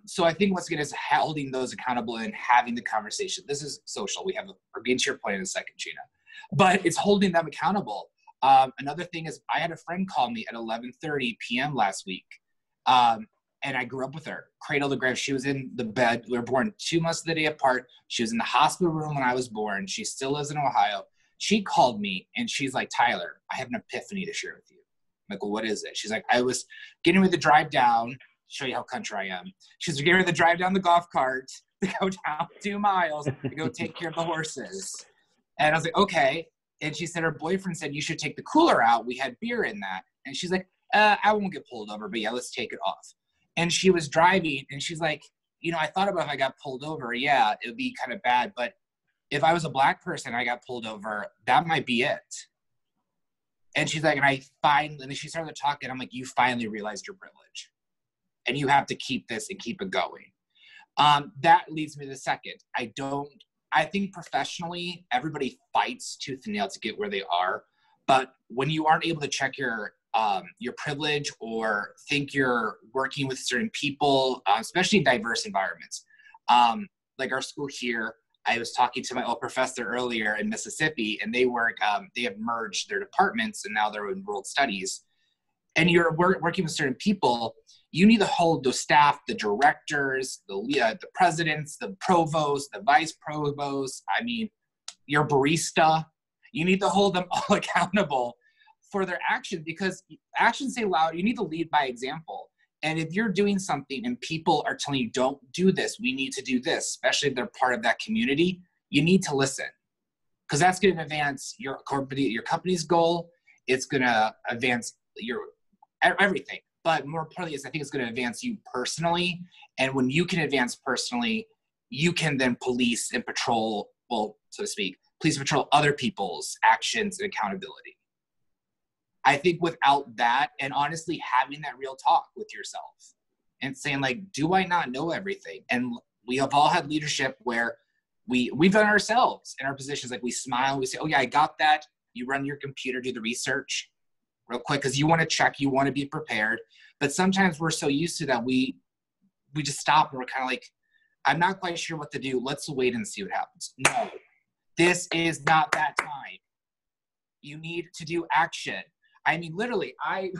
So I think once again, is holding those accountable and having the conversation. This is social. We're getting to your point in a second, Gina. But it's holding them accountable. Another thing is I had a friend call me at 11:30 p.m. last week. And I grew up with her, cradle to grave. She was in the bed. We were born 2 months of the day apart. She was in the hospital room when I was born. She still lives in Ohio. She called me and she's like, Tyler, I have an epiphany to share with you. I'm like, well, what is it? She's like, I was getting ready to drive down. Show you how country I am. She's getting ready to drive down the golf cart to go down 2 miles to go take care of the horses. And I was like, okay. And she said her boyfriend said, you should take the cooler out. We had beer in that. And she's like, I won't get pulled over, but yeah, let's take it off. And she was driving and she's like, I thought about if I got pulled over, yeah, it would be kind of bad. But if I was a black person and I got pulled over, that might be it. And she's like, and then she started talking. I'm like, you finally realized your privilege. And you have to keep this and keep it going. That leads me to the second. I think professionally, everybody fights tooth and nail to get where they are. But when you aren't able to check your your privilege or think you're working with certain people, especially in diverse environments. Like our school here, I was talking to my old professor earlier in Mississippi, and they have merged their departments, and now they're in world studies. And you're working with certain people, you need to hold those staff, the directors, the presidents, the provosts, the vice provosts, I mean, your barista, you need to hold them all accountable for their actions, because actions say loud. You need to lead by example. And if you're doing something and people are telling you, don't do this, we need to do this, especially if they're part of that community, you need to listen, because that's going to advance your company's goal. It's going to advance your everything. But more importantly, I think it's going to advance you personally. And when you can advance personally, you can then police and patrol, well, so to speak, police and patrol other people's actions and accountability. I think without that, and honestly having that real talk with yourself and saying like, do I not know everything? And we have all had leadership where we've done ourselves in our positions. Like we smile, we say, oh yeah, I got that. You run your computer, do the research real quick, because you want to check, you want to be prepared. But sometimes we're so used to that, we just stop and we're kind of like, I'm not quite sure what to do. Let's wait and see what happens. No, this is not that time. You need to do action. I mean, literally, I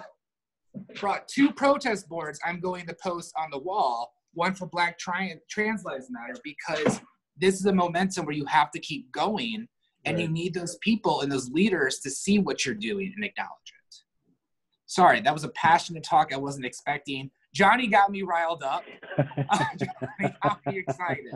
brought 2 protest boards I'm going to post on the wall, one for Black Trans Lives Matter, because this is a momentum where you have to keep going, and you need those people and those leaders to see what you're doing and acknowledge it. Sorry, that was a passionate talk I wasn't expecting. Johnnie got me riled up. Johnnie got me excited.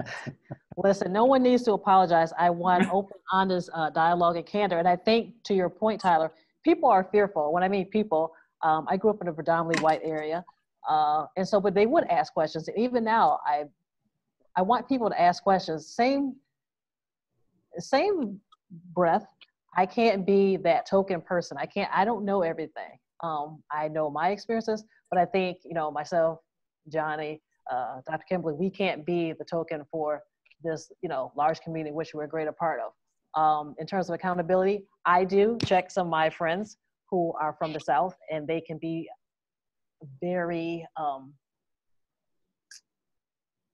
Listen, no one needs to apologize. I want open, honest dialogue and candor. And I think, to your point, Tyler, people are fearful. When I mean people, I grew up in a predominantly white area. And so, but they would ask questions. And even now, I want people to ask questions. Same breath, I can't be that token person. I don't know everything. I know my experiences, but I think, myself, Johnnie, Dr. Kimberly, we can't be the token for this, large community which we're a greater part of. In terms of accountability, I do check some of my friends who are from the South, and they can be very,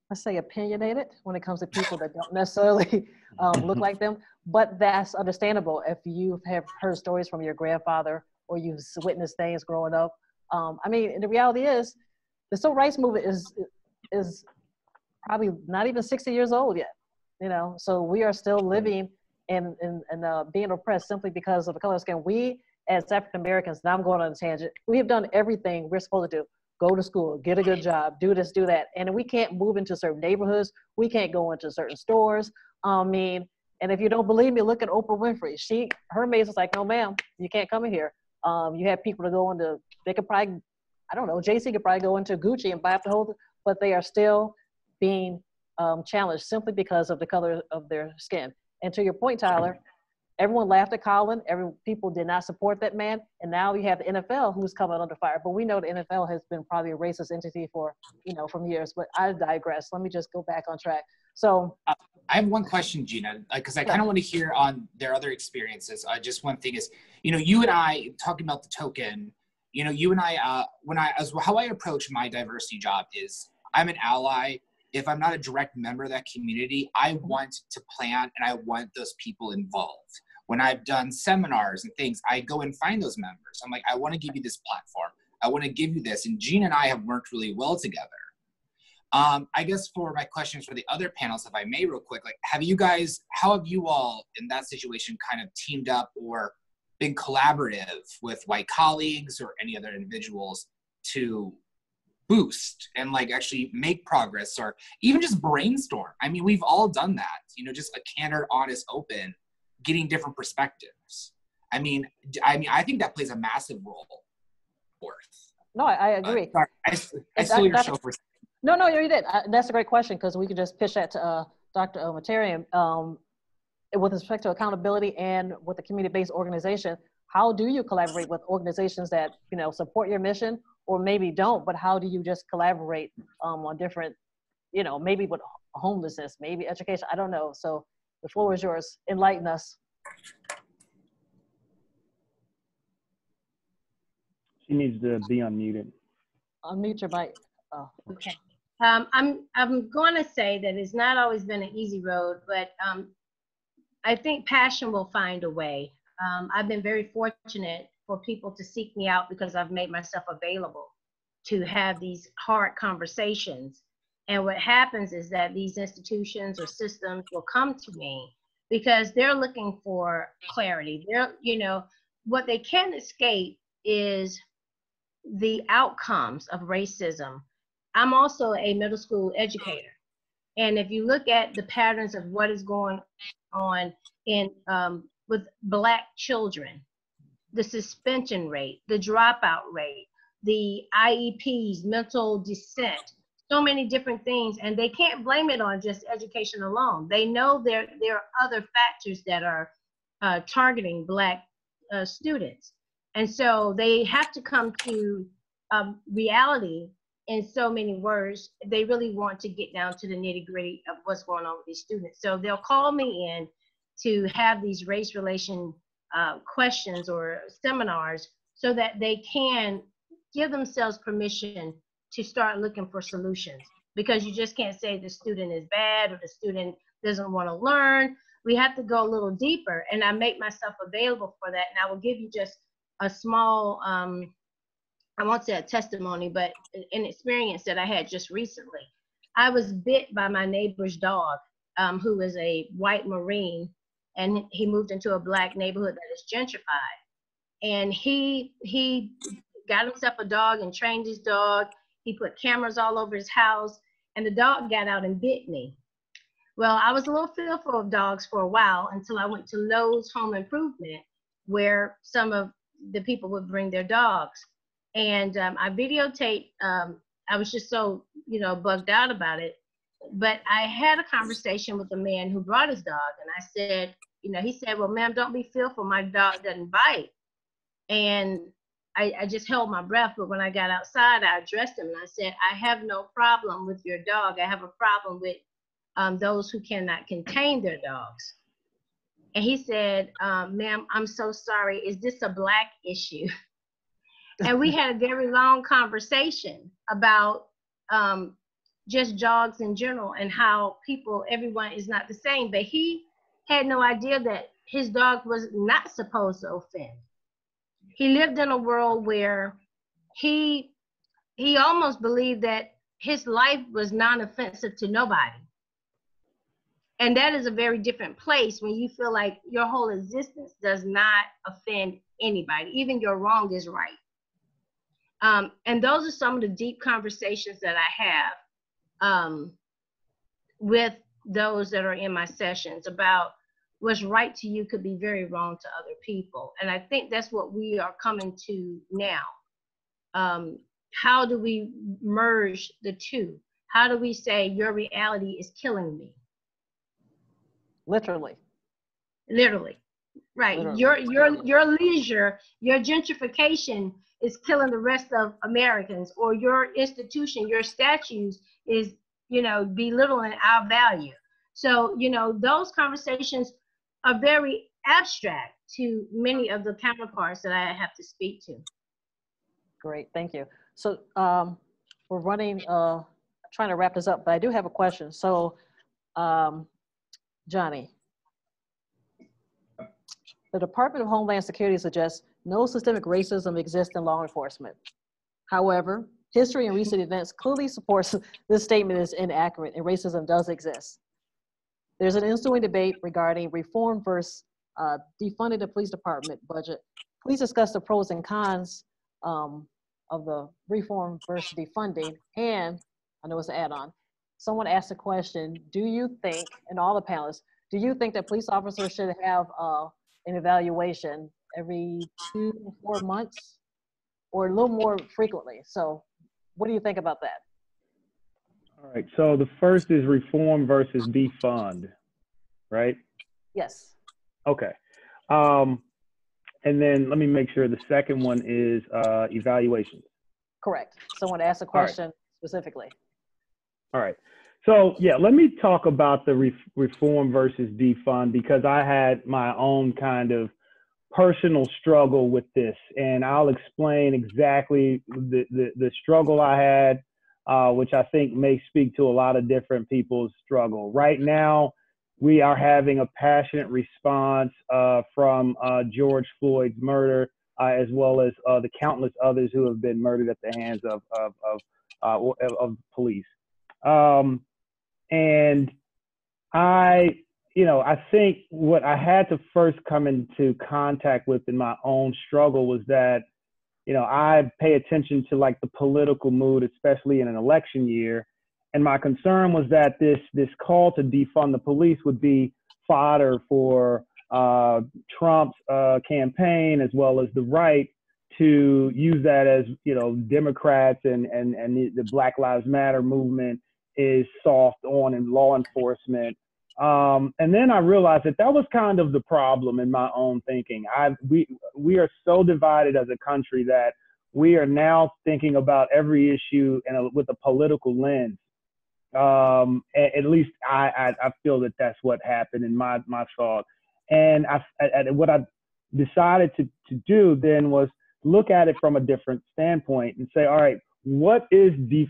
let's say, opinionated when it comes to people that don't necessarily look like them. But that's understandable if you have heard stories from your grandfather or you've witnessed things growing up. I mean, the reality is, the civil rights movement is probably not even 60 years old yet. So we are still living and being oppressed simply because of the color of skin. We, as African Americans, now I'm going on a tangent, we have done everything we're supposed to do. Go to school, get a good job, do this, do that. And we can't move into certain neighborhoods. We can't go into certain stores. And if you don't believe me, look at Oprah Winfrey. Her maid was like, no, ma'am, you can't come in here. You have people to go into, they could probably, I don't know, JC could probably go into Gucci and buy up the whole, but they are still being challenged simply because of the color of their skin. And to your point, Tyler, everyone laughed at Colin. People did not support that man. And now you have the NFL who's coming under fire. But we know the NFL has been probably a racist entity for, from years. But I digress. Let me just go back on track. So I have one question, Gina, because I kind of want to hear on their other experiences. Just one thing is, you and I, talking about the token, you and I, how I approach my diversity job is I'm an ally. If I'm not a direct member of that community, I want to plan and I want those people involved. When I've done seminars and things, I go and find those members. I'm like, I want to give you this platform. I want to give you this. And Gina and I have worked really well together. I guess for my questions for the other panels, if I may real quick, like how have you all in that situation kind of teamed up or been collaborative with white colleagues or any other individuals to boost and actually make progress or even just brainstorm? I mean, we've all done that, just a candid, honest, open, getting different perspectives. I mean, I think that plays a massive role. No, I agree. Sorry, I stole your show for a second. No, you did. That's a great question, because we could just pitch that to Dr. Muktarian. With respect to accountability and with the community-based organization, how do you collaborate with organizations that, support your mission or maybe don't, but how do you just collaborate on different, maybe with homelessness, maybe education, I don't know. So the floor is yours. Enlighten us. She needs to be unmuted. Unmute your mic. Oh. Okay. I'm going to say that it's not always been an easy road, but I think passion will find a way. I've been very fortunate for people to seek me out because I've made myself available to have these hard conversations. And what happens is that these institutions or systems will come to me because they're looking for clarity. They're, you know, what they can't escape is the outcomes of racism. I'm also a middle school educator. And if you look at the patterns of what is going on in with Black children, the suspension rate, the dropout rate, the IEPs, mental dissent, so many different things, and they can't blame it on just education alone. They know there are other factors that are targeting Black students. And so they have to come to reality in so many words. They really want to get down to the nitty-gritty of what's going on with these students. So they'll call me in to have these race relation questions or seminars so that they can give themselves permission to start looking for solutions, because you just can't say the student is bad or the student doesn't want to learn. We have to go a little deeper, and I make myself available for that. And I will give you just a small, I won't say a testimony, but an experience that I had just recently. I was bit by my neighbor's dog, who is a white Marine, and he moved into a Black neighborhood that is gentrified. And he got himself a dog and trained his dog. He put cameras all over his house, and the dog got out and bit me. Well, I was a little fearful of dogs for a while until I went to Lowe's Home Improvement, where some of the people would bring their dogs. And I videotaped, I was just so, you know, bugged out about it. But I had a conversation with the man who brought his dog, and I said, you know, he said, well, ma'am, don't be fearful, my dog doesn't bite. And I just held my breath, but when I got outside, I addressed him and I said, I have no problem with your dog. I have a problem with those who cannot contain their dogs. And he said, ma'am, I'm so sorry. Is this a Black issue? And we had a very long conversation about just dogs in general and how everyone is not the same. But he had no idea that his dog was not supposed to offend. He lived in a world where he almost believed that his life was non-offensive to nobody. And that is a very different place when you feel like your whole existence does not offend anybody. Even your wrong is right. And those are some of the deep conversations that I have with those that are in my sessions about what's right to you could be very wrong to other people. And I think that's what we are coming to now. How do we merge the two? How do we say your reality is killing me? Literally. Literally, right. Literally. Your leisure, your gentrification is killing the rest of Americans, or your institution, your statues is, you know, belittling our value. So, you know, those conversations are very abstract to many of the counterparts that I have to speak to. Great, thank you. So we're running, trying to wrap this up, but I do have a question. So, Johnnie, the Department of Homeland Security suggests no systemic racism exists in law enforcement. However, history and recent events clearly supports this statement is inaccurate and racism does exist. There's an ensuing debate regarding reform versus defunding the police department budget. Please discuss the pros and cons of the reform versus defunding. And I know it's an add-on. Someone asked a question, do you think, and all the panelists, do you think that police officers should have an evaluation every 2 to 4 months or a little more frequently? So what do you think about that? All right, so the first is reform versus defund, right? Yes. Okay. And then let me make sure the second one is evaluation. Correct. Someone asked a question specifically. All right. So yeah, let me talk about the reform versus defund, because I had my own kind of personal struggle with this, and I'll explain exactly the struggle I had, which I think may speak to a lot of different people's struggle. Right now, we are having a passionate response from George Floyd's murder, as well as the countless others who have been murdered at the hands of police. And I think what I had to first come into contact with in my own struggle was that, I pay attention to like the political mood, especially in an election year. And my concern was that this call to defund the police would be fodder for Trump's campaign, as well as the right to use that as, Democrats and the Black Lives Matter movement is soft on in law enforcement. And then I realized that was kind of the problem in my own thinking. We are so divided as a country that we are now thinking about every issue with a political lens. At least I feel that that's what happened in my thought. And what I decided to do then was look at it from a different standpoint and say, all right, what is the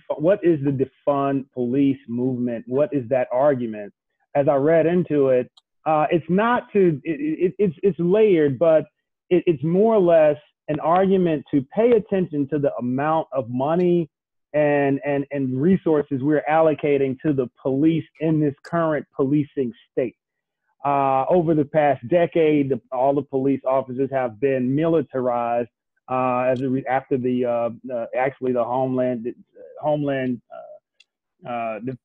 defund police movement? What is that argument? As I read into it, it's layered, but it's more or less an argument to pay attention to the amount of money and resources we're allocating to the police in this current policing state. Over the past decade, all the police officers have been militarized after the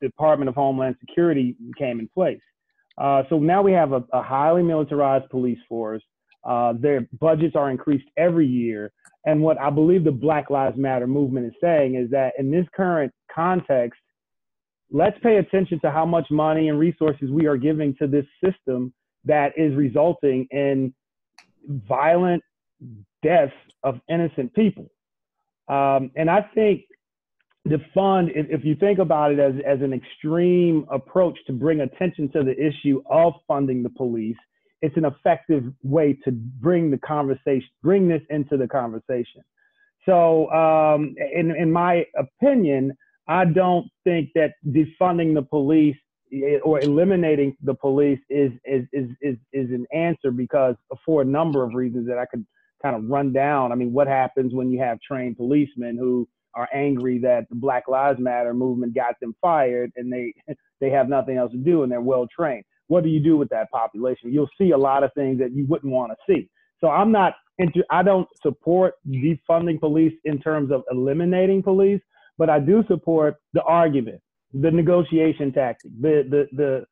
Department of Homeland Security came in place. So now we have a highly militarized police force. Their budgets are increased every year. And what I believe the Black Lives Matter movement is saying is that in this current context, let's pay attention to how much money and resources we are giving to this system that is resulting in violent deaths of innocent people. And I think defund, if you think about it as an extreme approach to bring attention to the issue of funding the police, it's an effective way to bring this into the conversation. So in my opinion, I don't think that defunding the police or eliminating the police is an answer, because for a number of reasons that I could kind of run down. I mean, what happens when you have trained policemen who are angry that the Black Lives Matter movement got them fired and they have nothing else to do and they're well trained? What do you do with that population? You'll see a lot of things that you wouldn't want to see. So I don't support defunding police in terms of eliminating police, but I do support the argument, the negotiation tactic, the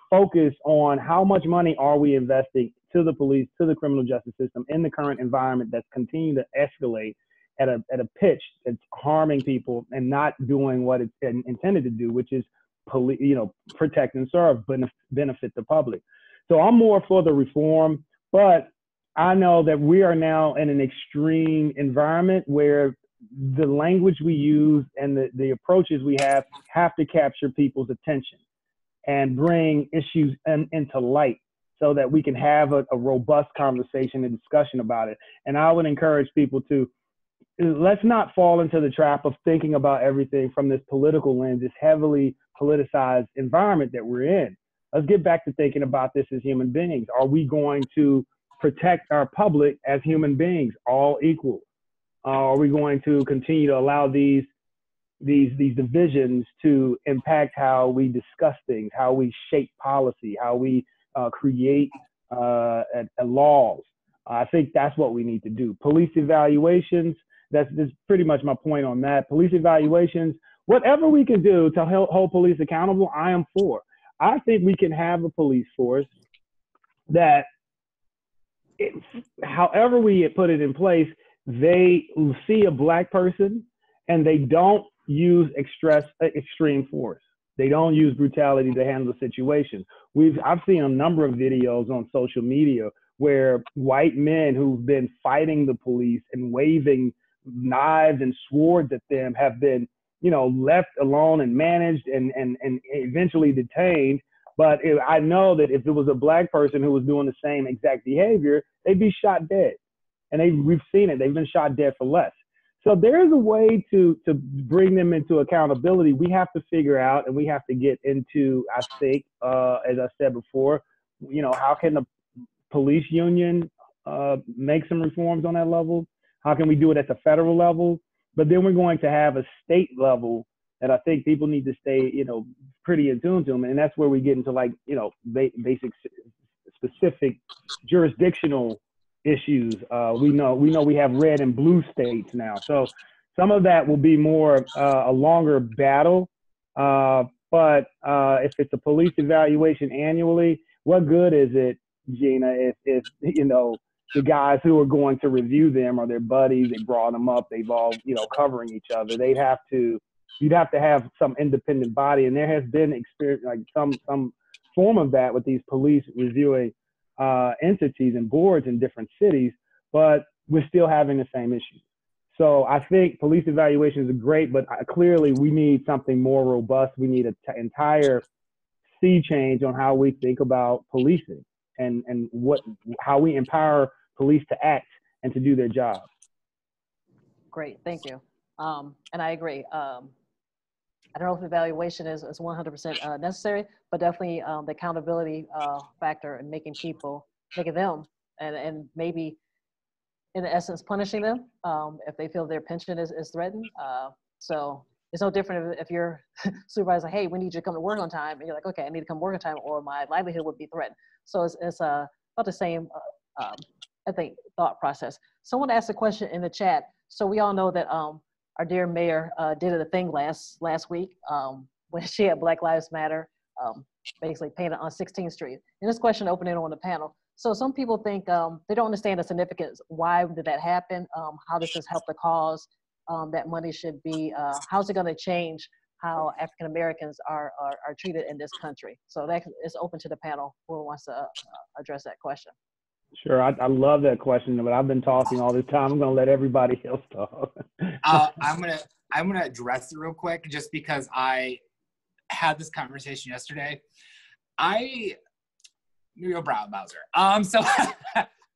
focus on how much money are we investing to the police, to the criminal justice system in the current environment that's continuing to escalate at a pitch that's harming people and not doing what it's intended to do, which is protect and serve, benefit the public. So I'm more for the reform, but I know that we are now in an extreme environment where the language we use and the approaches we have to capture people's attention and bring issues into light so that we can have a robust conversation and discussion about it. And I would encourage people to, let's not fall into the trap of thinking about everything from this political lens, this heavily politicized environment that we're in. Let's get back to thinking about this as human beings. Are we going to protect our public as human beings, all equal? Are we going to continue to allow these divisions to impact how we discuss things, how we shape policy, how we create laws? I think that's what we need to do. Police evaluations, that's pretty much my point on that. Police evaluations, whatever we can do to hold police accountable, I am for. I think we can have a police force that, however we put it in place, they see a Black person and they don't use extreme force. They don't use brutality to handle the situation. I've seen a number of videos on social media where white men who've been fighting the police and waving knives and swords at them have been, left alone and managed and eventually detained But I know that if it was a black person who was doing the same exact behavior, they'd be shot dead. And we've seen it. They've been shot dead for less. So there is a way to bring them into accountability. We have to figure out, and we have to get into, I think, as I said before, how can the police union make some reforms on that level? How can we do it at the federal level? But then we're going to have a state level that I think people need to stay, pretty in tune to them. And that's where we get into basic, specific jurisdictional issues. We know we have red and blue states now. So some of that will be more a longer battle. But if it's a police evaluation annually, what good is it, Gina, if the guys who are going to review them are their buddies, they brought them up, they've all, covering each other. You'd have to have some independent body. And there has been experience, like some form of that with these police reviewing entities and boards in different cities, but we're still having the same issues. So I think police evaluations are great, but clearly we need something more robust. We need an entire sea change on how we think about policing and how we empower police to act and to do their job. Great, thank you. And I agree. I don't know if evaluation is 100% necessary, but definitely the accountability factor and making them, and maybe in essence punishing them if they feel their pension is threatened. So it's no different if your supervisor, hey, we need you to come to work on time, and you're like, okay, I need to come work on time, or my livelihood would be threatened. So it's about the same, I think, thought process. Someone asked a question in the chat. So we all know that our dear mayor did a thing last week when she had Black Lives Matter basically painted on 16th Street. And this question opening on the panel. So some people think they don't understand the significance. Why did that happen? How does this help the cause? That money should be, how's it gonna change how African Americans are treated in this country? So that is open to the panel. Who wants to address that question? Sure, I love that question, but I've been talking all this time. I'm gonna let everybody else talk. I'm gonna address it real quick, just because I had this conversation yesterday. Real brow Bowser. So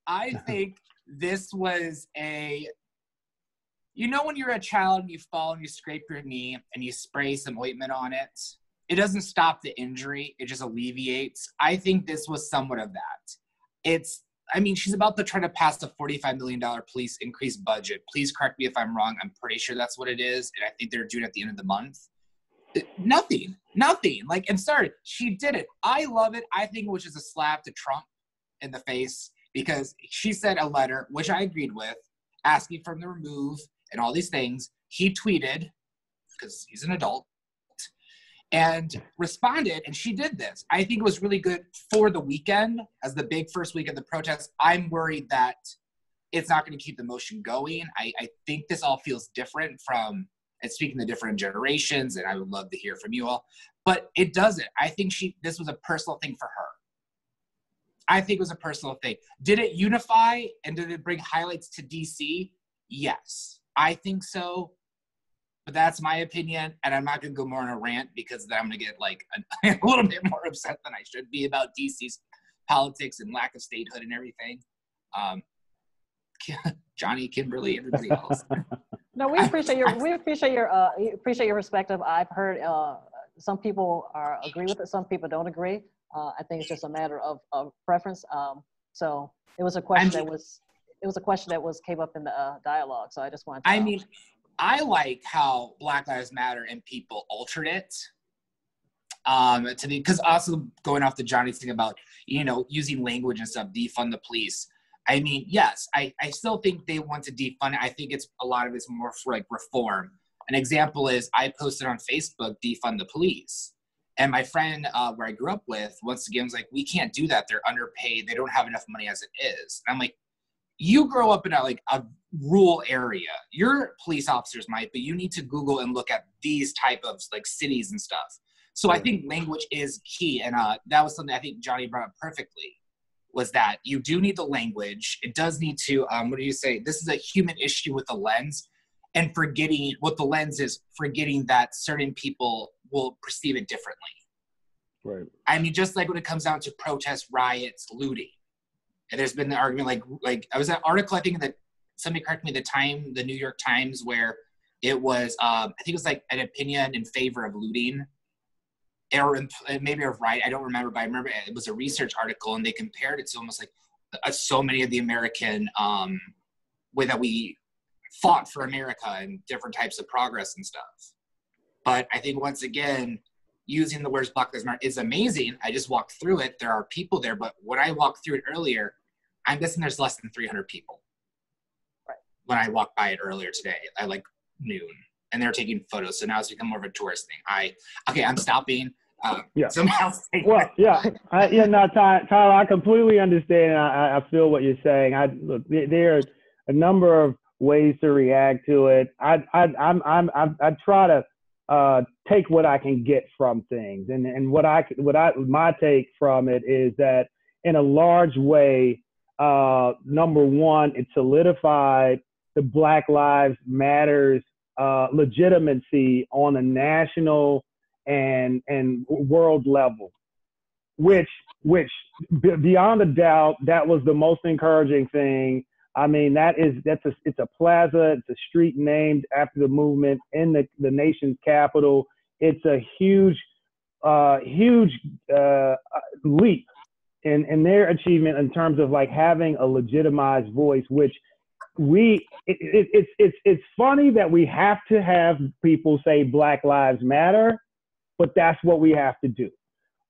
I think this was when you're a child and you fall and you scrape your knee and you spray some ointment on it, it doesn't stop the injury, it just alleviates. I think this was somewhat of that. She's about to try to pass a $45 million police increased budget. Please correct me if I'm wrong. I'm pretty sure that's what it is. And I think they're due at the end of the month. Nothing. And sorry, she did it. I love it. I think it was just a slap to Trump in the face, because she sent a letter, which I agreed with, asking for him to remove and all these things. He tweeted, because he's an adult, and responded, and she did this. I think it was really good for the weekend, as the big first week of the protest. I'm worried that it's not going to keep the motion going. I think this all feels different from, and speaking to different generations, and I would love to hear from you all, but it doesn't. I think this was a personal thing for her. I think it was a personal thing. Did it unify and did it bring highlights to DC? Yes, I think so. But that's my opinion, and I'm not going to go more on a rant, because then I'm going to get a little bit more upset than I should be about DC's politics and lack of statehood and everything. Johnnie, Kimberly, everybody else. No, we appreciate your perspective. I've heard some people agree with it, some people don't agree. I think it's just a matter of preference. So it was a question that came up in the dialogue. So I just wanted to. I like how Black Lives Matter and people altered it. Because also going off the Johnnie's thing about, using language and stuff, defund the police. Yes, I still think they want to defund it. I think a lot of it's more for reform. An example is I posted on Facebook, defund the police. And my friend where I grew up with, once again, was like, we can't do that. They're underpaid. They don't have enough money as it is. And I'm like, you grow up in a rural area. Your police officers might, but you need to Google and look at these type of cities and stuff. So I think language is key. And that was something I think Johnnie brought up perfectly, was that you do need the language. It does need to, what do you say? This is a human issue with the lens, and forgetting what the lens is, forgetting that certain people will perceive it differently. Right. I mean, just like when it comes down to protests, riots, looting. And there's been the argument, like I was at an article, I think that somebody correct me, the New York Times, where it was, I think it was like an opinion in favor of looting, or maybe of right, I don't remember, but I remember it was a research article, and they compared it to almost like so many of the American way that we fought for America and different types of progress and stuff. But I think once again, using the words Black Lives Matter is amazing. I just walked through it. There are people there, but when I walked through it earlier, I'm guessing there's less than 300 people. Right. When I walked by it earlier today, at like noon, and they're taking photos. So now it's become more of a tourist thing. I'm stopping. Yeah. Someone else. Well, yeah. Tyler, I completely understand. I feel what you're saying. Look, there are a number of ways to react to it. I try to take what I can get from things, and my take from it is that in a large way, number one, it solidified the Black Lives Matters legitimacy on a national and world level, which beyond a doubt, that was the most encouraging thing. I mean, it's a plaza, it's a street named after the movement in the nation's capital. It's a huge leap in their achievement in terms of like having a legitimized voice, which it's funny that we have to have people say Black Lives Matter, but that's what we have to do.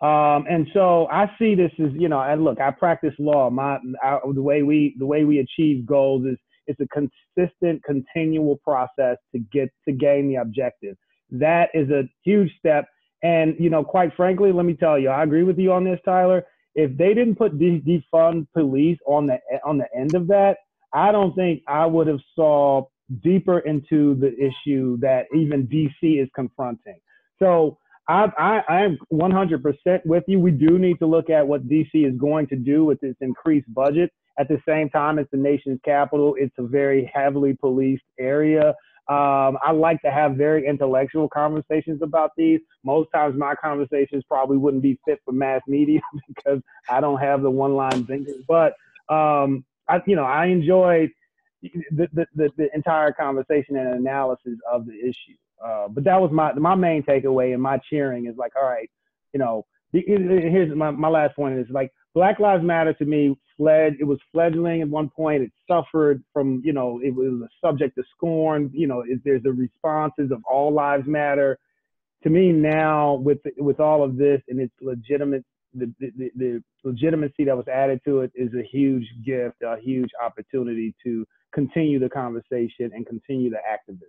And so I see this as, and look, I practice law. The way we achieve goals is it's a consistent, continual process to gain the objective. That is a huge step. And, quite frankly, let me tell you, I agree with you on this, Tyler. If they didn't put defund police on the end of that, I don't think I would have saw deeper into the issue that even DC is confronting. So I'm 100% with you. We do need to look at what DC is going to do with its increased budget. At the same time, it's the nation's capital. It's a very heavily policed area. I like to have very intellectual conversations about these. Most times my conversations probably wouldn't be fit for mass media because I don't have the one-line thinking. But I enjoy the entire conversation and analysis of the issue. But that was my main takeaway, and my cheering is like, all right, here's my last point is like Black Lives Matter to me it was fledgling at one point. It suffered from, it was a subject to scorn. There's the responses of all lives matter. To me now, with all of this and its legitimate, the legitimacy that was added to it is a huge gift, a huge opportunity to continue the conversation and continue the activism.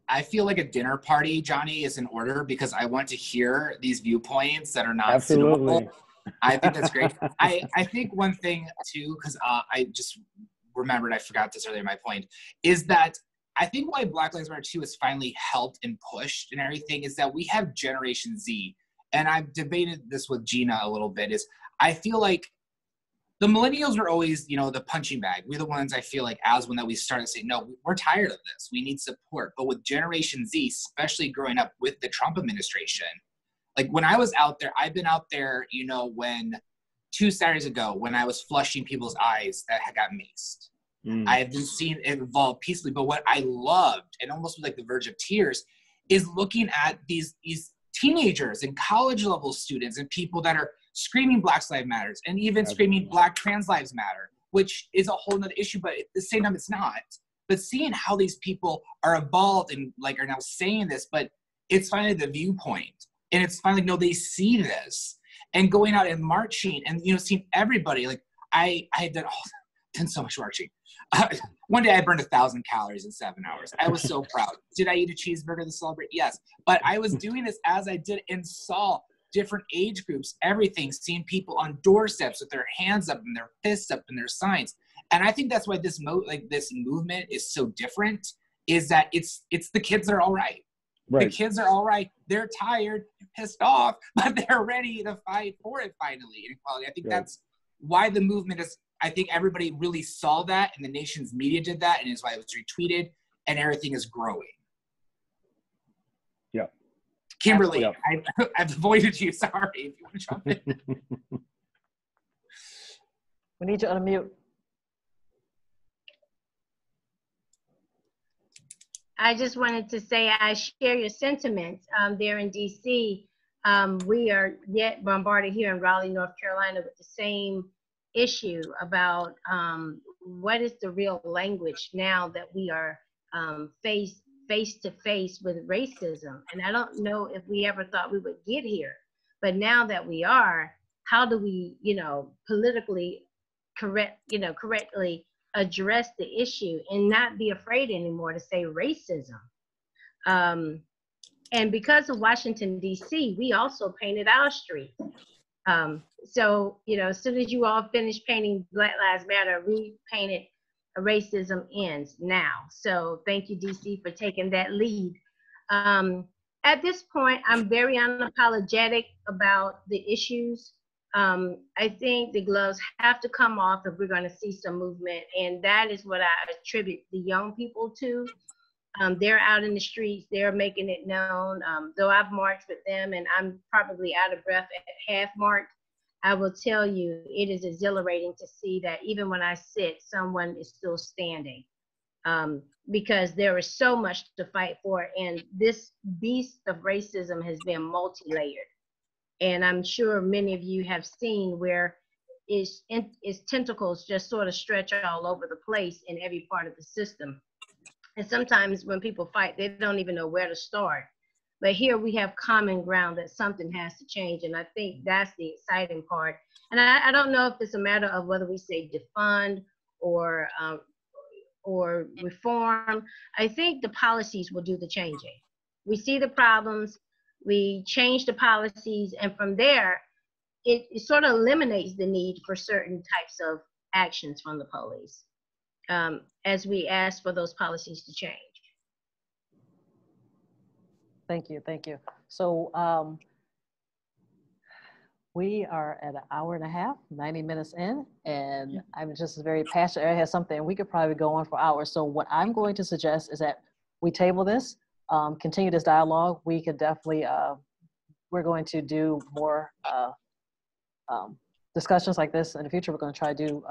I feel like a dinner party, Johnnie, is in order because I want to hear these viewpoints that are not suitable. I think that's great. I think one thing too, because I just remembered, I forgot this earlier, my point, is that I think why Black Lives Matter 2 has finally helped and pushed and everything is that we have Generation Z. And I've debated this with Gina a little bit, is I feel like the millennials are always, the punching bag. We're the ones I feel like that we started saying, no, we're tired of this. We need support. But with Generation Z, especially growing up with the Trump administration, like when I was out there, I've been out there, when 2 Saturdays ago, when I was flushing people's eyes that had got maced. I have been seeing it evolve peacefully. But what I loved, and almost was like the verge of tears, is looking at these teenagers and college level students and people that are screaming Black Lives Matter and even screaming Black Trans Lives Matter, which is a whole nother issue, but at the same time it's not. But seeing how these people are evolved and like are now saying this, but it's finally the viewpoint. And it's finally, no, they see this and going out and marching and, seeing everybody. Like I had done so much marching. One day I burned 1,000 calories in 7 hours. I was so proud. Did I eat a cheeseburger to celebrate? Yes. But I was doing this as I did and saw different age groups, everything, seeing people on doorsteps with their hands up and their fists up and their signs. And I think that's why this movement is so different, is that it's the kids that are all right. Right. The kids are all right. They're tired, pissed off, but they're ready to fight for it finally. Inequality. I think that's why the movement is, I think everybody really saw that and the nation's media did that, and is why it was retweeted and everything is growing. Yeah. Kimberly, Absolutely. I've avoided you. Sorry, if you want to jump in. We need you to unmute. I just wanted to say I share your sentiments there in DC. We are yet bombarded here in Raleigh, North Carolina with the same issue about what is the real language now that we are face to face with racism. And I don't know if we ever thought we would get here, but now that we are, how do we, politically correctly address the issue and not be afraid anymore to say racism? And because of Washington, D.C., we also painted our streets. So, as soon as you all finished painting Black Lives Matter, we painted Racism Ends Now. So thank you, D.C., for taking that lead. At this point, I'm very unapologetic about the issues. I think the gloves have to come off if we're going to see some movement, and that is what I attribute the young people to. They're out in the streets, they're making it known. Though I've marched with them and I'm probably out of breath at half marked, I will tell you it is exhilarating to see that even when I sit, someone is still standing, because there is so much to fight for, and this beast of racism has been multi-layered. And I'm sure many of you have seen where its tentacles just sort of stretch all over the place in every part of the system. And sometimes when people fight, they don't even know where to start. But here we have common ground that something has to change. And I think that's the exciting part. And I don't know if it's a matter of whether we say defund or reform. I think the policies will do the changing. We see the problems, we change the policies, and from there, it sort of eliminates the need for certain types of actions from the police, as we ask for those policies to change. Thank you, thank you. So we are at an hour and a half, 90 minutes in, and I'm just very passionate. I have something, we could probably go on for hours. So what I'm going to suggest is that we table this, continue this dialogue. We could definitely, we're going to do more discussions like this in the future. We're going to try to do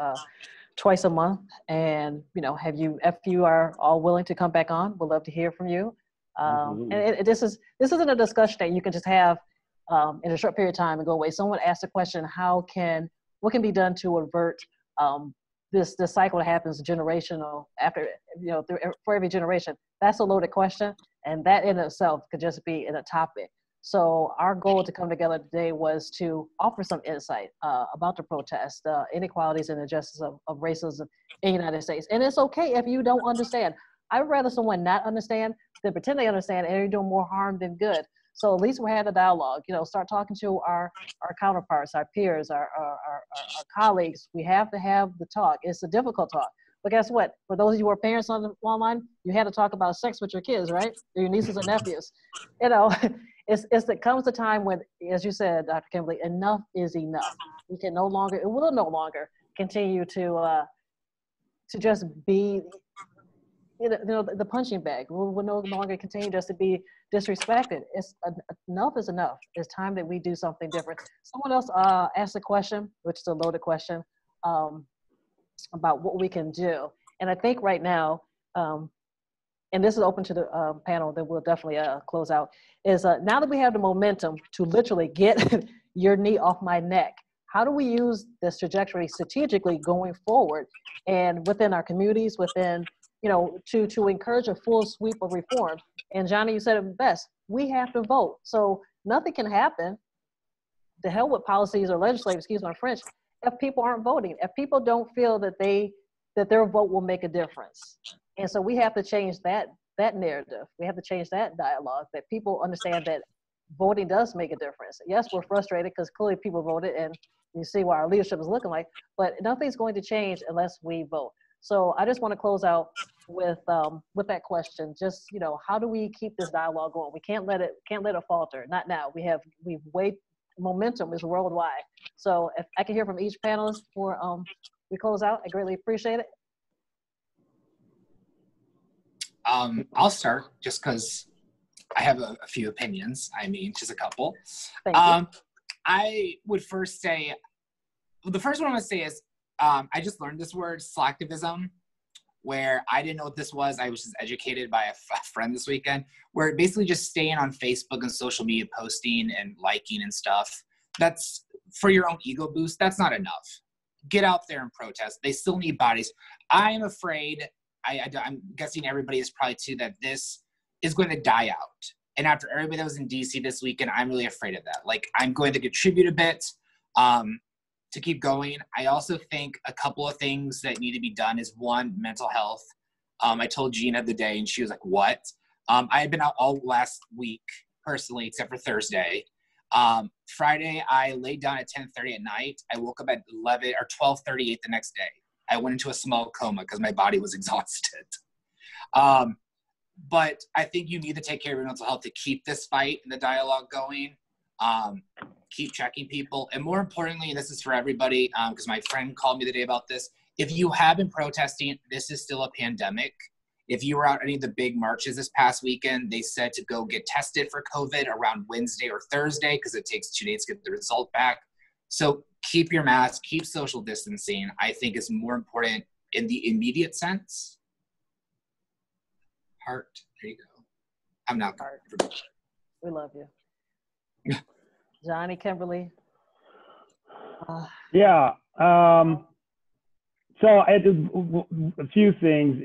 twice a month, and if you are all willing to come back on, we'd love to hear from you. And this isn't a discussion that you can just have in a short period of time and go away. Someone asked the question, what can be done to avert this cycle that happens generational after, for every generation? That's a loaded question, and that in itself could just be in a topic. So our goal to come together today was to offer some insight about the protest, inequalities and injustice of racism in the United States. And it's okay if you don't understand. I'd rather someone not understand than pretend they understand, and you're doing more harm than good. So at least we're having a dialogue, start talking to our counterparts, our peers, our colleagues. We have to have the talk. It's a difficult talk. But guess what? For those of you who are parents online, you had to talk about sex with your kids, right? Or your nieces and nephews. It comes a time when, as you said, Dr. Kimberly, enough is enough. We can no longer, it will no longer continue to just be, the punching bag. We'll no longer continue just to be disrespected. Enough is enough. It's time that we do something different. Someone else asked a question, which is a loaded question, about what we can do. And I think right now, and this is open to the panel that we'll definitely close out, is now that we have the momentum to literally get your knee off my neck, how do we use this trajectory strategically going forward and within our communities, within, to encourage a full sweep of reform? And Johnnie, you said it best, we have to vote. So nothing can happen, to hell with policies or legislative, excuse my French, if people aren't voting, if people don't feel that their vote will make a difference. And so we have to change that narrative. We have to change that dialogue, that people understand that voting does make a difference. Yes, we're frustrated because clearly people voted and you see what our leadership is looking like, but nothing's going to change unless we vote. So I just want to close out with that question. Just, how do we keep this dialogue going? We can't let it falter. Not now. Momentum is worldwide. So if I can hear from each panelist before we close out, I greatly appreciate it. I'll start just because I have a few opinions. I mean, just a couple. Thank you. I would first say, the first one I want to say is, I just learned this word, slacktivism, where I didn't know what this was. I was just educated by a friend this weekend, where basically just staying on Facebook and social media, posting and liking and stuff. That's for your own ego boost. That's not enough. Get out there and protest. They still need bodies. I am afraid, I'm guessing everybody is probably too, that this is going to die out. And after everybody that was in DC this weekend, I'm really afraid of that. Like, I'm going to contribute a bit to keep going. I also think a couple of things that need to be done is, one, mental health. I told Gina the day and she was like, what? I had been out all last week personally, except for Thursday. Friday, I laid down at 10:30 at night. I woke up at 11 or 12:38 the next day. I went into a small coma because my body was exhausted. But I think you need to take care of your mental health to keep this fight and the dialogue going. Keep checking people. And more importantly, and this is for everybody, because my friend called me the day about this, if you have been protesting, this is still a pandemic. If you were out at any of the big marches this past weekend, they said to go get tested for COVID around Wednesday or Thursday because it takes 2 days to get the result back. So keep your mask, keep social distancing, I think is more important in the immediate sense. Heart, there you go. I'm not Heart. We love you. Johnnie, Kimberly. Yeah. So a few things.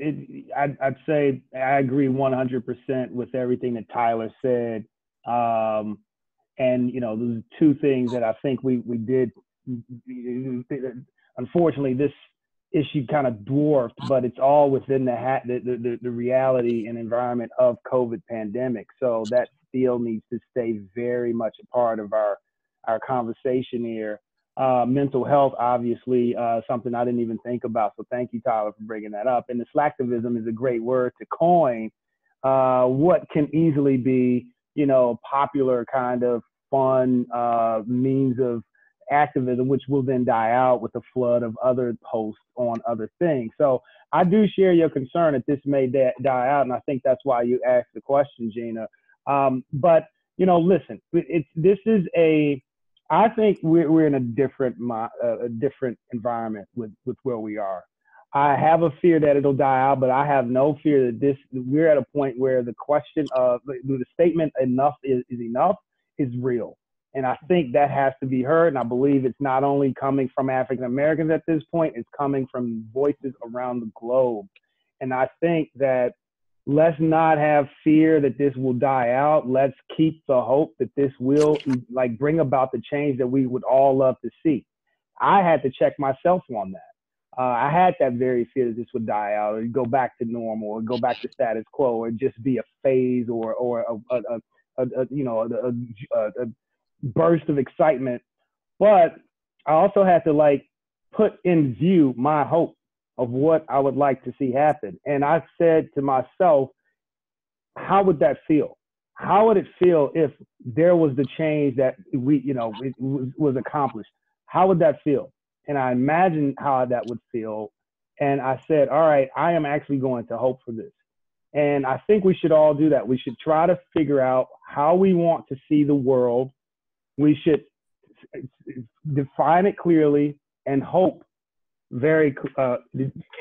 I'd say I agree 100% with everything that Tyler said. And, you know, those are two things that I think we did. Unfortunately, this issue kind of dwarfed, but it's all within the reality and environment of COVID pandemic. So that still needs to stay very much a part of our conversation here. Mental health, obviously, something I didn't even think about. So thank you, Tyler, for bringing that up. And the slacktivism is a great word to coin what can easily be, you know, popular kind of fun means of activism, which will then die out with a flood of other posts on other things. So I do share your concern that this may die out, and I think that's why you asked the question, Gina. But you know, listen, I think we're in a different environment with where we are. I have a fear that it'll die out, but I have no fear that we're at a point where the question of the statement "enough is enough" is real. And I think that has to be heard. And I believe it's not only coming from African Americans at this point, it's coming from voices around the globe. And I think that let's not have fear that this will die out. Let's keep the hope that this will bring about the change that we would all love to see. I had to check myself on that. I had that very fear that this would die out or go back to normal or go back to status quo or just be a phase or a burst of excitement. But I also had to put in view my hope of what I would like to see happen. And I said to myself, how would that feel? How would it feel if there was the change that was accomplished? How would that feel? And I imagined how that would feel. And I said, all right, I am actually going to hope for this. And I think we should all do that. We should try to figure out how we want to see the world. We should define it clearly and hope very, can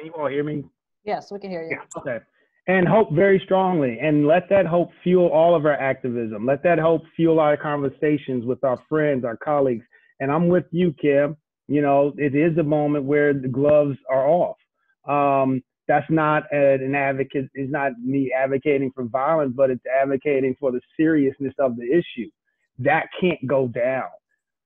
you all hear me? Yes, we can hear you. Yeah, okay. And hope very strongly, and let that hope fuel all of our activism. Let that hope fuel our conversations with our friends, our colleagues. And I'm with you, Kim. You know, it is a moment where the gloves are off. That's not an advocate, it's not me advocating for violence, but it's advocating for the seriousness of the issue. That can't go down.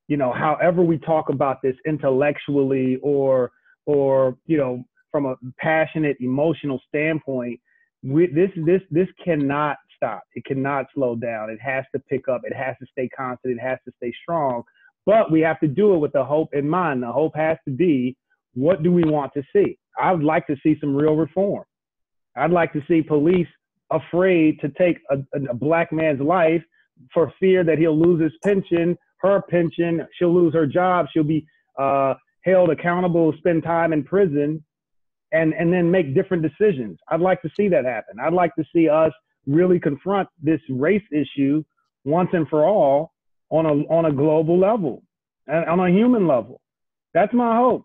You know, however we talk about this intellectually or you know, from a passionate, emotional standpoint, this cannot stop. It cannot slow down. It has to pick up. It has to stay constant. It has to stay strong. But we have to do it with the hope in mind. The hope has to be, what do we want to see? I would like to see some real reform. I'd like to see police afraid to take a black man's life for fear that he'll lose his pension, her pension, she'll lose her job, she'll be held accountable, spend time in prison, and then make different decisions. I'd like to see that happen. I'd like to see us really confront this race issue once and for all on a global level, on a human level. That's my hope.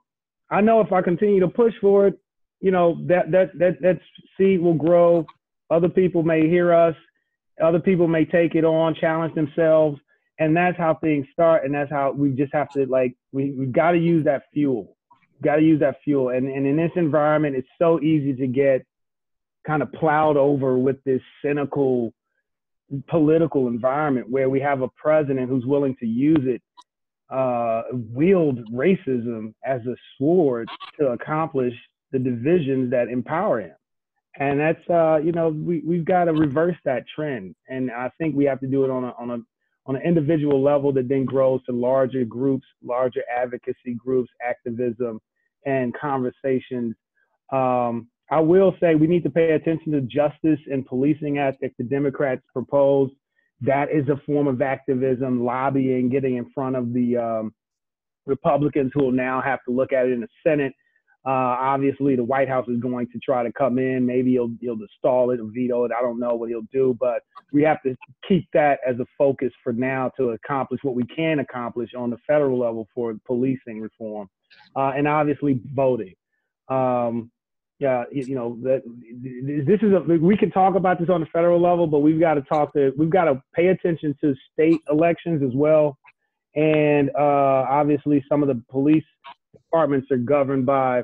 I know if I continue to push for it, you know, that seed will grow. Other people may hear us. Other people may take it on, challenge themselves. And that's how things start. And that's how we just have to, like, we've got to use that fuel. Got to use that fuel. And in this environment, it's so easy to get kind of plowed over with this cynical political environment where we have a president who's willing to use it, wield racism as a sword to accomplish the divisions that empower him. And that's, you know, we've got to reverse that trend. And I think we have to do it on an individual level that then grows to larger groups, larger advocacy groups, activism, and conversations. I will say we need to pay attention to Justice and Policing Act that the Democrats proposed. That is a form of activism, lobbying, getting in front of the Republicans who will now have to look at it in the Senate. Obviously, the White House is going to try to come in. Maybe he'll stall it or veto it. I don't know what he'll do, but we have to keep that as a focus for now to accomplish what we can accomplish on the federal level for policing reform, and obviously voting. Yeah, you know, this is we can talk about this on the federal level, but we've got to pay attention to state elections as well. And obviously some of the police departments are governed by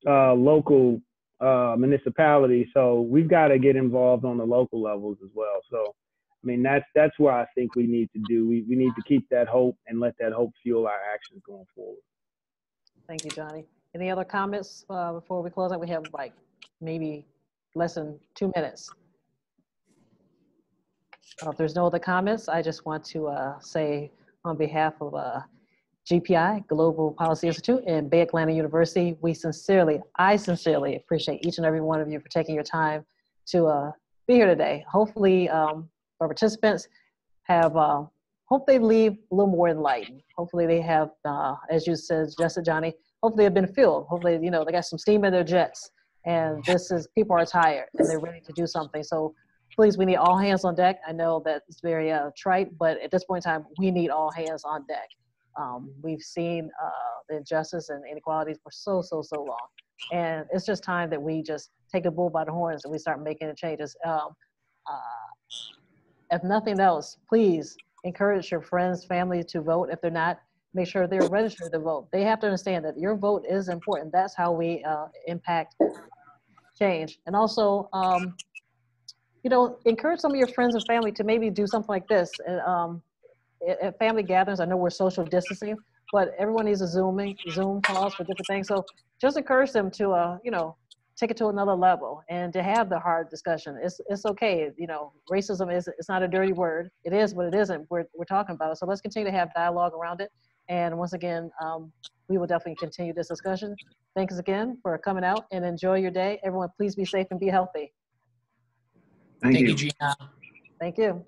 local municipalities. So we've got to get involved on the local levels as well. So, I mean, that's what I think we need to do. We need to keep that hope and let that hope fuel our actions going forward. Thank you, Johnny. Any other comments before we close out? We have like maybe less than 2 minutes. If there's no other comments, I just want to say on behalf of GPI, Global Policy Institute, and Bay Atlanta University, I sincerely appreciate each and every one of you for taking your time to be here today. Hopefully our participants have, hope they leave a little more enlightened. Hopefully they have, as you said, Johnny, hopefully they've been filled. Hopefully, you know, they got some steam in their jets, and people are tired and they're ready to do something. So please, we need all hands on deck. I know that it's very trite, but at this point in time, we need all hands on deck. We've seen the injustice and inequalities for so long. And it's just time that we just take the bull by the horns and we start making the changes. If nothing else, please encourage your friends, family to vote. If they're not, make sure they're registered to vote. They have to understand that your vote is important. That's how we impact change. And also, you know, encourage some of your friends and family to maybe do something like this. At family gatherings, I know we're social distancing, but everyone needs a Zoom calls for different things. So just encourage them to, you know, take it to another level and to have the hard discussion. It's okay. You know, racism it's not a dirty word. It is, but it isn't. We're talking about it. So let's continue to have dialogue around it. And once again, we will definitely continue this discussion. Thanks again for coming out and enjoy your day. Everyone, please be safe and be healthy. Thank you, Gina. Thank you.